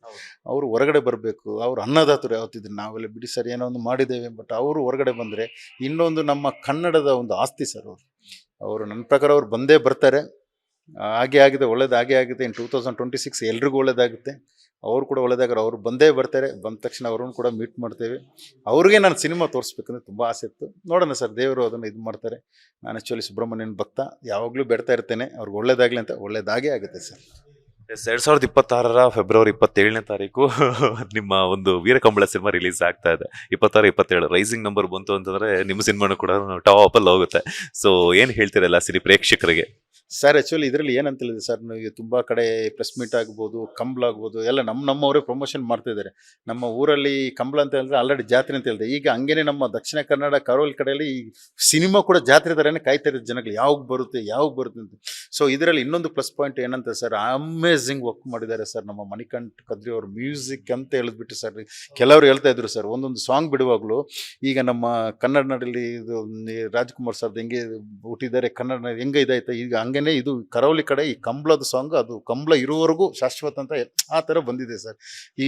ಅವರು ಹೊರಗಡೆ ಬರಬೇಕು. ಅವ್ರು ಅನ್ನದಾತರು ಯಾವತ್ತಿದ್ರು. ನಾವೆಲ್ಲ ಬಿಡಿ ಸರ್ ಏನೋ ಒಂದು ಮಾಡಿದ್ದೇವೆ, ಬಟ್ ಅವರು ಹೊರಗಡೆ ಬಂದರೆ ಇನ್ನೊಂದು ನಮ್ಮ ಕನ್ನಡದ ಒಂದು ಆಸ್ತಿ ಸರ್. ಅವರು ನನ್ನ ಪ್ರಕಾರ ಅವ್ರು ಬಂದೇ ಬರ್ತಾರೆ. ಹಾಗೆ ಆಗಿದೆ, ಒಳ್ಳೇದು ಹಾಗೆ ಆಗುತ್ತೆ. ಇನ್ 2026 ಎಲ್ರಿಗೂ ಒಳ್ಳೇದಾಗುತ್ತೆ. ಅವರು ಕೂಡ ಒಳ್ಳೇದಾಗ್ರೆ ಅವ್ರು ಬಂದೇ ಬರ್ತಾರೆ. ಬಂದ ತಕ್ಷಣ ಅವ್ರನ್ನು ಕೂಡ ಮೀಟ್ ಮಾಡ್ತೇವೆ. ಅವ್ರಿಗೆ ನಾನು ಸಿನಿಮಾ ತೋರಿಸ್ಬೇಕಂದ್ರೆ ತುಂಬ ಆಸೆ ಇತ್ತು. ನೋಡೋಣ ಸರ್, ದೇವರು ಅದನ್ನು ಇದು ಮಾಡ್ತಾರೆ. ನಾನು ಆ್ಯಕ್ಚುಲಿ ಸುಬ್ರಹ್ಮಣ್ಯನ ಭಕ್ತ, ಯಾವಾಗಲೂ ಬೇಡ್ತಾ ಇರ್ತೇನೆ ಅವ್ರಿಗೆ ಒಳ್ಳೇದಾಗಲಿ ಅಂತ. ಒಳ್ಳೇದಾಗೇ ಆಗುತ್ತೆ ಸರ್. 2026 ಫೆಬ್ರವರಿ 27 ನಿಮ್ಮ ಒಂದು ವೀರಕಂಬಳ ಸಿನಿಮಾ ರಿಲೀಸ್ ಆಗ್ತಾ ಇದೆ. 26-27 ರೈಸಿಂಗ್ ನಂಬರ್ ಬಂತು ಅಂತಂದ್ರೆ ನಿಮ್ಮ ಸಿನಿಮಾನು ಕೂಡ ಟಾಪ್ ಅಲ್ಲಿ ಹೋಗುತ್ತೆ. ಸೊ ಏನ್ ಹೇಳ್ತೀರಲ್ಲ ಸಿರಿ ಪ್ರೇಕ್ಷಕರಿಗೆ? ಸರ್ ಆ್ಯಕ್ಚುಲಿ ಇದರಲ್ಲಿ ಏನಂತ ಹೇಳಿದೆ ಸರ್, ನೀವು ತುಂಬ ಕಡೆ ಪ್ರೆಸ್ ಮೀಟ್ ಆಗ್ಬೋದು, ಕಂಬಳ ಆಗ್ಬೋದು, ಎಲ್ಲ ನಮ್ಮವರೇ ಪ್ರಮೋಷನ್ ಮಾಡ್ತಿದ್ದಾರೆ. ನಮ್ಮ ಊರಲ್ಲಿ ಕಂಬಳ ಅಂತ ಹೇಳಿದ್ರೆ ಆಲ್ರೆಡಿ ಜಾತ್ರೆ ಅಂತ ಹೇಳಿದೆ. ಈಗ ಹಂಗೇನೆ ನಮ್ಮ ದಕ್ಷಿಣ ಕನ್ನಡ ಕರಾವಳಿ ಕಡೆಯಲ್ಲಿ ಈ ಸಿನಿಮಾ ಕೂಡ ಜಾತ್ರೆ ಥರನೇ ಕಾಯ್ತಾ ಇರೋದು ಜನಗಳು, ಯಾವಾಗ ಬರುತ್ತೆ ಅಂತ. ಸೊ ಇದರಲ್ಲಿ ಇನ್ನೊಂದು ಪ್ಲಸ್ ಪಾಯಿಂಟ್ ಏನಂತ ಸರ್, ಅಮೇಝಿಂಗ್ ವರ್ಕ್ ಮಾಡಿದ್ದಾರೆ ಸರ್. ನಮ್ಮ ಮಣಿಕಂಠ್ ಕದ್ರಿ ಅವ್ರ ಮ್ಯೂಸಿಕ್ ಅಂತ ಹೇಳಿದ್ಬಿಟ್ಟು ಸರ್, ಕೆಲವರು ಹೇಳ್ತಾ ಇದ್ರು ಸರ್ ಒಂದೊಂದು ಸಾಂಗ್ ಬಿಡುವಾಗಲೂ, ಈಗ ನಮ್ಮ ಕನ್ನಡ ನಾಡಲ್ಲಿ ಇದು ರಾಜ್ಕುಮಾರ್ ಸರ್ದು ಹೆಂಗೆ ಹುಟ್ಟಿದ್ದಾರೆ, ಕನ್ನಡ ನಾಡು ಹೆಂಗೆ ಇದಾಯ್ತು, ಈಗ ಹಂಗೇನೆ ಇದು ಕರಾವಳಿ ಕಡೆ ಈ ಕಂಬಳದ ಸಾಂಗ್, ಅದು ಕಂಬಳ ಇರುವವರೆಗೂ ಶಾಶ್ವತ ಅಂತ ಆ ಥರ ಬಂದಿದೆ ಸರ್.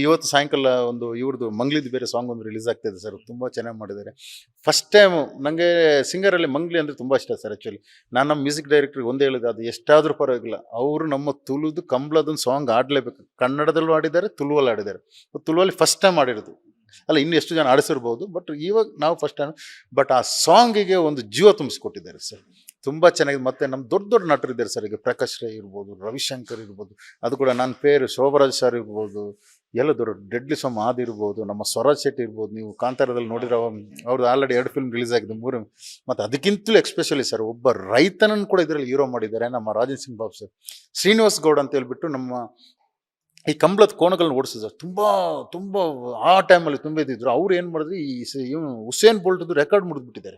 ಇವತ್ತು ಸಾಯಂಕಾಲ ಒಂದು ಇವ್ರದ್ದು ಮಂಗ್ಲಿದು ಬೇರೆ ಸಾಂಗ್ ಒಂದು ರಿಲೀಸ್ ಆಗ್ತಾಯಿದೆ ಸರ್, ತುಂಬ ಚೆನ್ನಾಗಿ ಮಾಡಿದ್ದಾರೆ. ಫಸ್ಟ್ ಟೈಮ್ ನನಗೆ ಸಿಂಗರಲ್ಲಿ ಮಂಗ್ಲಿ ಅಂದರೆ ತುಂಬ ಇಷ್ಟ ಸರ್. ಆ್ಯಕ್ಚುಲಿ ನಾನು ನಮ್ಮ ಮ್ಯೂಸಿಕ್ ಡೈರೆಕ್ಟ್ರಿಗೆ ಒಂದೇ ಹೇಳಿದೆ, ಅದು ಎಷ್ಟಾದರೂ ಪರವಾಗಿಲ್ಲ, ಅವರು ನಮ್ಮ ತುಳುದು ಕಂಬಳದೊಂದು ಸಾಂಗ್ ಆಡಲೇಬೇಕು. ಕನ್ನಡದಲ್ಲೂ ಆಡಿದ್ದಾರೆ, ತುಳುವಲ್ಲಿ ಆಡಿದ್ದಾರೆ. ತುಳುವಲ್ಲಿ ಫಸ್ಟ್ ಟೈಮ್ ಆಡಿರೋದು ಅಲ್ಲ, ಇನ್ನು ಎಷ್ಟು ಜನ ಆಡಿಸಿರ್ಬೋದು, ಬಟ್ ಇವಾಗ ನಾವು ಫಸ್ಟ್ ಟೈಮ್. ಬಟ್ ಆ ಸಾಂಗಿಗೆ ಒಂದು ಜೀವ ತುಂಬಿಸ್ಕೊಟ್ಟಿದ್ದಾರೆ ಸರ್, ತುಂಬ ಚೆನ್ನಾಗಿದೆ. ಮತ್ತು ನಮ್ಮ ದೊಡ್ಡ ದೊಡ್ಡ ನಟರು ಇದ್ದಾರೆ ಸರ್, ಈಗ ಪ್ರಕಾಶ್ ರೈ ಇರ್ಬೋದು, ರವಿಶಂಕರ್ ಇರ್ಬೋದು, ಅದು ಕೂಡ ನನ್ನ ಪೇರು ಶೋಭರಾಜ್ ಸರ್ ಇರ್ಬೋದು, ಎಲ್ಲ ದೊಡ್ಡ ಡೆಡ್ಲಿ ಸೋಮ್ ಆದಿರ್ಬೋದು, ನಮ್ಮ ಸ್ವರಾಜ್ ಶೆಟ್ಟಿ ಇರ್ಬೋದು. ನೀವು ಕಾಂತಾರದಲ್ಲಿ ನೋಡಿರೋ ಅವ್ರದ್ದು ಆಲ್ರೆಡಿ 2 ಫಿಲ್ಮ್ ರಿಲೀಸ್ ಆಗಿದೆ, 3. ಮತ್ತು ಅದಕ್ಕಿಂತಲೂ ಎಕ್ಸ್ಪೆಷಲಿ ಸರ್, ಒಬ್ಬ ರೈತನನ್ನು ಕೂಡ ಇದರಲ್ಲಿ ಹೀರೋ ಮಾಡಿದ್ದಾರೆ ನಮ್ಮ ರಾಜನ್ ಸಿಂಗ್ ಬಾಬು ಸರ್. ಶ್ರೀನಿವಾಸ್ ಗೌಡ್ ಅಂತ ಹೇಳ್ಬಿಟ್ಟು ನಮ್ಮ ಈ ಕಂಬಳದ ಕೋಣಗಳನ್ನ ಓಡಿಸಿದ್ರು ತುಂಬ ತುಂಬ ಆ ಟೈಮಲ್ಲಿ ತುಂಬ ಇದ್ದಿದ್ರು. ಅವ್ರು ಏನು ಮಾಡಿದ್ರು, ಇವನು ಹುಸೇನ್ ಬೋಲ್ಟ್ದು ರೆಕಾರ್ಡ್ ಮುಡಿದ್ಬಿಟ್ಟಿದ್ದಾರೆ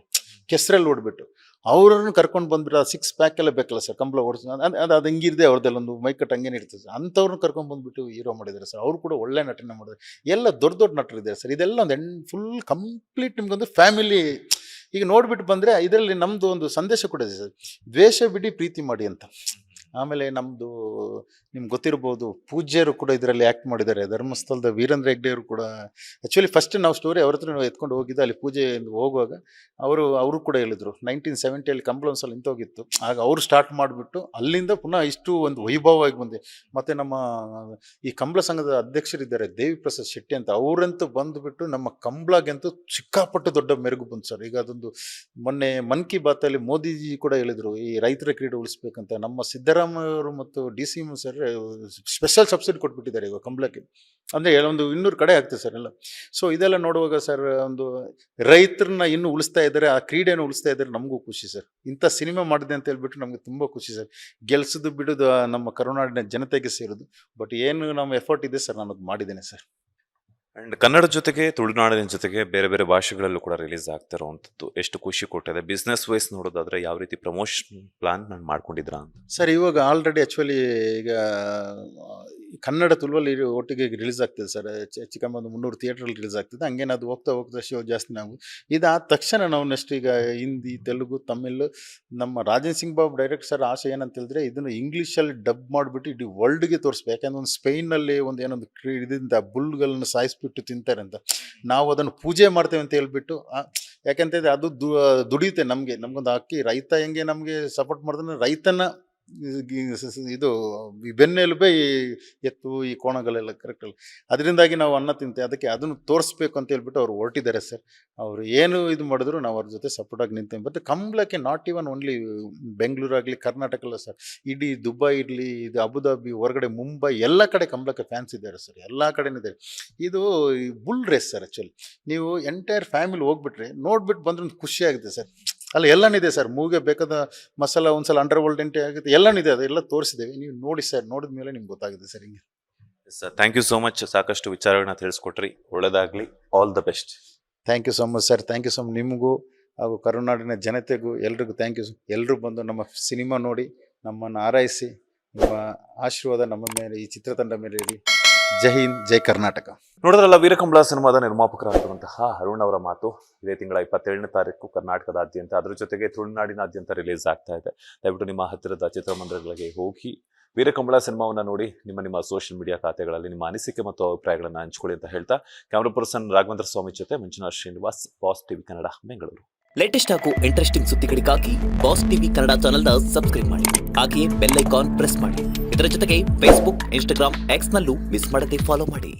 ಕೆಸರಲ್ಲಿ ಓಡ್ಬಿಟ್ಟು. ಅವ್ರನ್ನ ಕರ್ಕೊಂಡು ಬಂದ್ಬಿಟ್ಟು, ಆ 6 ಪ್ಯಾಕ್ ಎಲ್ಲ ಬೇಕಲ್ಲ ಸರ್ ಕಂಬಳ ಓಡಿಸ್, ಅದು ಹಂಗಿರದೆ ಅವ್ರದ್ದೆಲ್ಲೊಂದು ಮೈಕಟ್ಟು ಹಂಗೇನೆ ಇರ್ತದೆ ಸರ್, ಅಂಥವ್ರನ್ನ ಕರ್ಕೊಂಡು ಬಂದ್ಬಿಟ್ಟು ಹೀರೋ ಮಾಡಿದ್ದಾರೆ ಸರ್. ಅವರು ಕೂಡ ಒಳ್ಳೆ ನಟನೆ ಮಾಡಿದ್ದಾರೆ. ಎಲ್ಲ ದೊಡ್ಡ ದೊಡ್ಡ ನಟರು ಇದ್ದಾರೆ ಸರ್. ಇದೆಲ್ಲ ಒಂದು ಫುಲ್ ಕಂಪ್ಲೀಟ್ ನಿಮ್ಗೊಂದು ಫ್ಯಾಮಿಲಿ. ಈಗ ನೋಡ್ಬಿಟ್ಟು ಬಂದರೆ ಇದರಲ್ಲಿ ನಮ್ಮದು ಒಂದು ಸಂದೇಶ ಕೂಡ ಇದೆ ಸರ್, ದ್ವೇಷ ಬಿಡಿ ಪ್ರೀತಿ ಮಾಡಿ ಅಂತ. ಆಮೇಲೆ ನಮ್ಮದು ನಿಮ್ಗೆ ಗೊತ್ತಿರ್ಬೋದು, ಪೂಜ್ಯರು ಕೂಡ ಇದರಲ್ಲಿ ಆ್ಯಕ್ಟ್ ಮಾಡಿದ್ದಾರೆ. ಧರ್ಮಸ್ಥಳದ ವೀರೇಂದ್ರ ಹೆಗ್ಡೆ ಅವರು ಕೂಡ. ಆ್ಯಕ್ಚುಲಿ ಫಸ್ಟ್ ನಾವು ಸ್ಟೋರಿ ಅವ್ರ ಹತ್ರ ಎತ್ಕೊಂಡು ಹೋಗಿದ್ದು, ಅಲ್ಲಿ ಪೂಜೆ ಹೋಗುವಾಗ ಅವರು ಕೂಡ ಹೇಳಿದರು 1970 ಕಂಬಳ ಒಂದ್ಸಲ ನಿಂತೋಗಿತ್ತು, ಆಗ ಅವರು ಸ್ಟಾರ್ಟ್ ಮಾಡಿಬಿಟ್ಟು ಅಲ್ಲಿಂದ ಪುನಃ ಇಷ್ಟು ಒಂದು ವೈಭವವಾಗಿ ಬಂದೆ. ಮತ್ತು ನಮ್ಮ ಈ ಕಂಬಳ ಸಂಘದ ಅಧ್ಯಕ್ಷರಿದ್ದಾರೆ ದೇವಿ ಪ್ರಸಾದ್ ಶೆಟ್ಟಿ ಅಂತ, ಅವರಂತೂ ಬಂದುಬಿಟ್ಟು ನಮ್ಮ ಕಂಬಳಗಂತೂ ಸಿಕ್ಕಾಪಟ್ಟು ದೊಡ್ಡ ಮೆರುಗು ಬಂತು ಸರ್. ಈಗ ಅದೊಂದು ಮೊನ್ನೆ ಮನ್ ಕಿ ಬಾತಲ್ಲಿ ಮೋದಿಜಿ ಕೂಡ ಹೇಳಿದರು, ಈ ರೈತರ ಕ್ರೀಡೆ ಉಳಿಸ್ಬೇಕಂತ. ನಮ್ಮ ಸಿದ್ದರಾಮಯ್ಯ ಅವರು ಮತ್ತು DC ಸರ್ ಸ್ಪೆಷಲ್ ಸಬ್ಸಿಡಿ ಕೊಟ್ಬಿಟ್ಟಿದ್ದಾರೆ ಇವಾಗ ಕಂಬಳಕ್ಕೆ. ಅಂದರೆ ಒಂದು 200 ಕಡೆ ಆಗ್ತದೆ ಸರ್ ಎಲ್ಲ. ಸೊ ಇದೆಲ್ಲ ನೋಡುವಾಗ ಸರ್, ಒಂದು ರೈತರನ್ನ ಇನ್ನೂ ಉಳಿಸ್ತಾ ಇದ್ದಾರೆ, ಆ ಕ್ರೀಡೆಯನ್ನು ಉಳಿಸ್ತಾ ಇದ್ದಾರೆ, ನಮಗೂ ಖುಷಿ ಸರ್. ಇಂಥ ಸಿನಿಮಾ ಮಾಡಿದೆ ಅಂತ ಹೇಳ್ಬಿಟ್ಟು ನಮಗೆ ತುಂಬ ಖುಷಿ ಸರ್. ಗೆಲ್ಸೋದು ಬಿಡೋದು ನಮ್ಮ ಕರುನಾಡಿನ ಜನತೆಗೆ ಸೇರೋದು. ಬಟ್ ಏನು ನಮ್ಮ ಎಫರ್ಟ್ ಇದೆ ಸರ್, ನಾನು ಅದು ಮಾಡಿದ್ದೇನೆ ಸರ್. ಅಂಡ್ ಕನ್ನಡ ಜೊತೆಗೆ ತುಳುನಾಡಿನ ಜೊತೆಗೆ ಬೇರೆ ಬೇರೆ ಭಾಷೆಗಳಲ್ಲೂ ಕೂಡ ರಿಲೀಸ್ ಆಗ್ತಿರೋವಂಥದ್ದು ಎಷ್ಟು ಖುಷಿ ಕೊಟ್ಟಿದೆ. ಬಿಸ್ನೆಸ್ ವೈಸ್ ನೋಡೋದಾದ್ರೆ ಯಾವ ರೀತಿ ಪ್ರಮೋಷನ್ ಪ್ಲಾನ್ ನಾನು ಮಾಡ್ಕೊಂಡಿದ್ರಾ ಅಂತ ಸರ್? ಇವಾಗ ಆಲ್ರೆಡಿ ಆ್ಯಕ್ಚುಲಿ ಈಗ ಕನ್ನಡ ತುಳುವಲ್ಲಿ ಒಟ್ಟಿಗೆ ರಿಲೀಸ್ ಆಗ್ತದೆ ಸರ್. ಹೆಚ್ಚು ಕಮ್ಮಿ ಒಂದು 300 ಥಿಯೇಟ್ರಲ್ಲಿ ರಿಲೀಸ್ ಆಗ್ತದೆ. ಹಂಗೇನು ಅದು ಹೋಗ್ತಾ ಹೋಗ್ತಾ ಶೋ ಜಾಸ್ತಿ ನಾವು ಇದಾದ ತಕ್ಷಣ ನಾವು ನೆಕ್ಸ್ಟ್ ಈಗ ಹಿಂದಿ, ತೆಲುಗು, ತಮಿಳು, ನಮ್ಮ ರಾಜನ್ ಸಿಂಗ್ ಬಾಬು ಡೈರೆಕ್ಟ್ ಸರ್ ಆಸೆ ಏನಂತ ಹೇಳಿದ್ರೆ, ಇದನ್ನು ಇಂಗ್ಲೀಷಲ್ಲಿ ಡಬ್ ಮಾಡಿಬಿಟ್ಟು ಇಡೀ ವರ್ಲ್ಡ್ಗೆ ತೋರಿಸ್ಬೇಕು. ಯಾಕಂದ್ರೆ ಒಂದು ಸ್ಪೈನಲ್ಲಿ ಒಂದು ಏನೊಂದು ಇದರಿಂದ ಬುಲ್ಗಳನ್ನ ಸಾಯಿಸ್ಬಿಟ್ಟು ತಿಂತಾರೆ ಅಂತ, ನಾವು ಅದನ್ನು ಪೂಜೆ ಮಾಡ್ತೇವೆ ಅಂತ ಹೇಳ್ಬಿಟ್ಟು. ಯಾಕಂತಂದರೆ ಅದು ದುಡಿಯುತ್ತೆ ನಮಗೊಂದು ಅಕ್ಕಿ. ರೈತ ಹೆಂಗೆ ನಮಗೆ ಸಪೋರ್ಟ್ ಮಾಡಿದ್ರೆ, ರೈತನ ಇದು ಬೆನ್ನೆಲುಬೆ ಈ ಎತ್ತು, ಈ ಕೋಣಗಳೆಲ್ಲ ಕರೆಕ್ಟಲ್ಲ. ಅದರಿಂದಾಗಿ ನಾವು ಅನ್ನ ತಿಂತೇವೆ. ಅದಕ್ಕೆ ಅದನ್ನು ತೋರಿಸ್ಬೇಕು ಅಂತ ಹೇಳ್ಬಿಟ್ಟು ಅವ್ರು ಹೊರಟಿದ್ದಾರೆ ಸರ್. ಅವರು ಏನು ಇದು ಮಾಡಿದ್ರು ನಾವು ಅವ್ರ ಜೊತೆ ಸಪೋರ್ಟಾಗಿ ನಿಂತೇವೆ. ಮತ್ತು ಕಂಬಳಕ್ಕೆ ನಾಟ್ ಇವನ್ ಓನ್ಲಿ ಬೆಂಗಳೂರಾಗಲಿ ಕರ್ನಾಟಕ ಅಲ್ಲ ಸರ್, ಇಡೀ ದುಬೈ ಇರಲಿ, ಇದು ಅಬುದಾಬಿ, ಹೊರಗಡೆ ಮುಂಬೈ, ಎಲ್ಲ ಕಡೆ ಕಂಬಳಕ್ಕೆ ಫ್ಯಾನ್ಸ್ ಇದ್ದಾರೆ ಸರ್, ಎಲ್ಲ ಕಡೆನೂ ಇದೆ. ಇದು ಬುಲ್ ರೇಸ್ ಸರ್. ಆ್ಯಕ್ಚುಲಿ ನೀವು ಎಂಟೈರ್ ಫ್ಯಾಮಿಲಿ ಹೋಗ್ಬಿಟ್ರೆ ನೋಡ್ಬಿಟ್ಟು ಬಂದ್ರೆ ಖುಷಿ ಆಗುತ್ತೆ ಸರ್. ಅಲ್ಲ ಎಲ್ಲನಿದೆ ಸರ್, ಮೂವಿಗೆ ಬೇಕಾದ ಮಸಾಲ, ಒಂದ್ಸಲ ಅಂಡರ್ ವರ್ಲ್ಡ್ ಎಂಟ್ರಿ ಆಗುತ್ತೆ, ಎಲ್ಲನಿದೆ, ಅದೆಲ್ಲ ತೋರಿಸಿದ್ದೇವೆ. ನೀವು ನೋಡಿ ಸರ್, ನೋಡಿದ ಮೇಲೆ ನಿಮ್ಗೆ ಗೊತ್ತಾಗುತ್ತೆ ಸರ್. ಹಿಂಗೆ sir, thank you so much. ಸಾಕಷ್ಟು ವಿಚಾರಗಳನ್ನ ತಿಳಿಸ್ಕೊಟ್ರಿ. ಒಳ್ಳೆದಾಗ್ಲಿ. All the best. Thank you so much sir. Thank you so much ನಿಮಗೂ ಹಾಗೂ ಕರುನಾಡಿನ ಜನತೆಗೂ ಎಲ್ರಿಗೂ ಥ್ಯಾಂಕ್ ಯು. ಎಲ್ಲರೂ ಬಂದು ನಮ್ಮ ಸಿನಿಮಾ ನೋಡಿ ನಮ್ಮನ್ನು ಆರೈಸಿ, ನಿಮ್ಮ ಆಶೀರ್ವಾದ ನಮ್ಮ ಮೇಲೆ, ಈ ಚಿತ್ರತಂಡ ಮೇಲೆ ಇರಲಿ. ಜೈ ಹಿಂದ್, ಜೈ ಕರ್ನಾಟಕ. ನೋಡಿದ್ರಲ್ಲ, ವೀರಕಂಬಳ ಸಿನಿಮಾದ ನಿರ್ಮಾಪಕರಾಗಿರುವಂತಹ ಅರುಣ್ ಅವರ ಮಾತು. ಇದೇ ತಿಂಗಳ 27ನೇ ತಾರೀಕು ಕರ್ನಾಟಕದಾದ್ಯಂತ, ಅದ್ರ ಜೊತೆಗೆ ತುಳುನಾಡಿನಾದ್ಯಂತ ರಿಲೀಸ್ ಆಗ್ತಾ ಇದೆ. ದಯವಿಟ್ಟು ನಿಮ್ಮ ಹತ್ತಿರದ ಚಿತ್ರಮಂದಿರಗಳಿಗೆ ಹೋಗಿ ವೀರಕಂಬಳ ಸಿನಿಮಾವನ್ನ ನೋಡಿ ನಿಮ್ಮ ಸೋಷಿಯಲ್ ಮೀಡಿಯಾ ಖಾತೆಗಳಲ್ಲಿ ನಿಮ್ಮ ಅನಿಸಿಕೆ ಮತ್ತು ಅಭಿಪ್ರಾಯಗಳನ್ನು ಹಂಚಿಕೊಳ್ಳಿ ಅಂತ ಹೇಳ್ತಾ, ಕ್ಯಾಮ್ರಾ ಪರ್ಸನ್ ರಾಘವೇಂದ್ರ ಸ್ವಾಮಿ ಜೊತೆ Manjunath Srinivas, boss TV Kannada, Bengaluru. Latest ಹಾಗೂ ಇಂಟ್ರೆಸ್ಟಿಂಗ್ ಸುದ್ದಿಗಳಿಗಾಗಿ ಬಾಸ್ ಟಿವಿ ಕನ್ನಡ ಚಾನೆಲ್ನ ಸಬ್ಸ್ಕ್ರೈಬ್ ಮಾಡಿ. ಹಾಗೆಯೇ ಬೆಲ್ ಐಕಾನ್ ಪ್ರೆಸ್ ಮಾಡಿ. ಇದರ ಜೊತೆಗೆ ಫೇಸ್ಬುಕ್, ಇನ್ಸ್ಟಾಗ್ರಾಮ್, ಎಕ್ಸ್ ನಲ್ಲೂ ಮಿಸ್ ಮಾಡದೆ ಫಾಲೋ ಮಾಡಿ.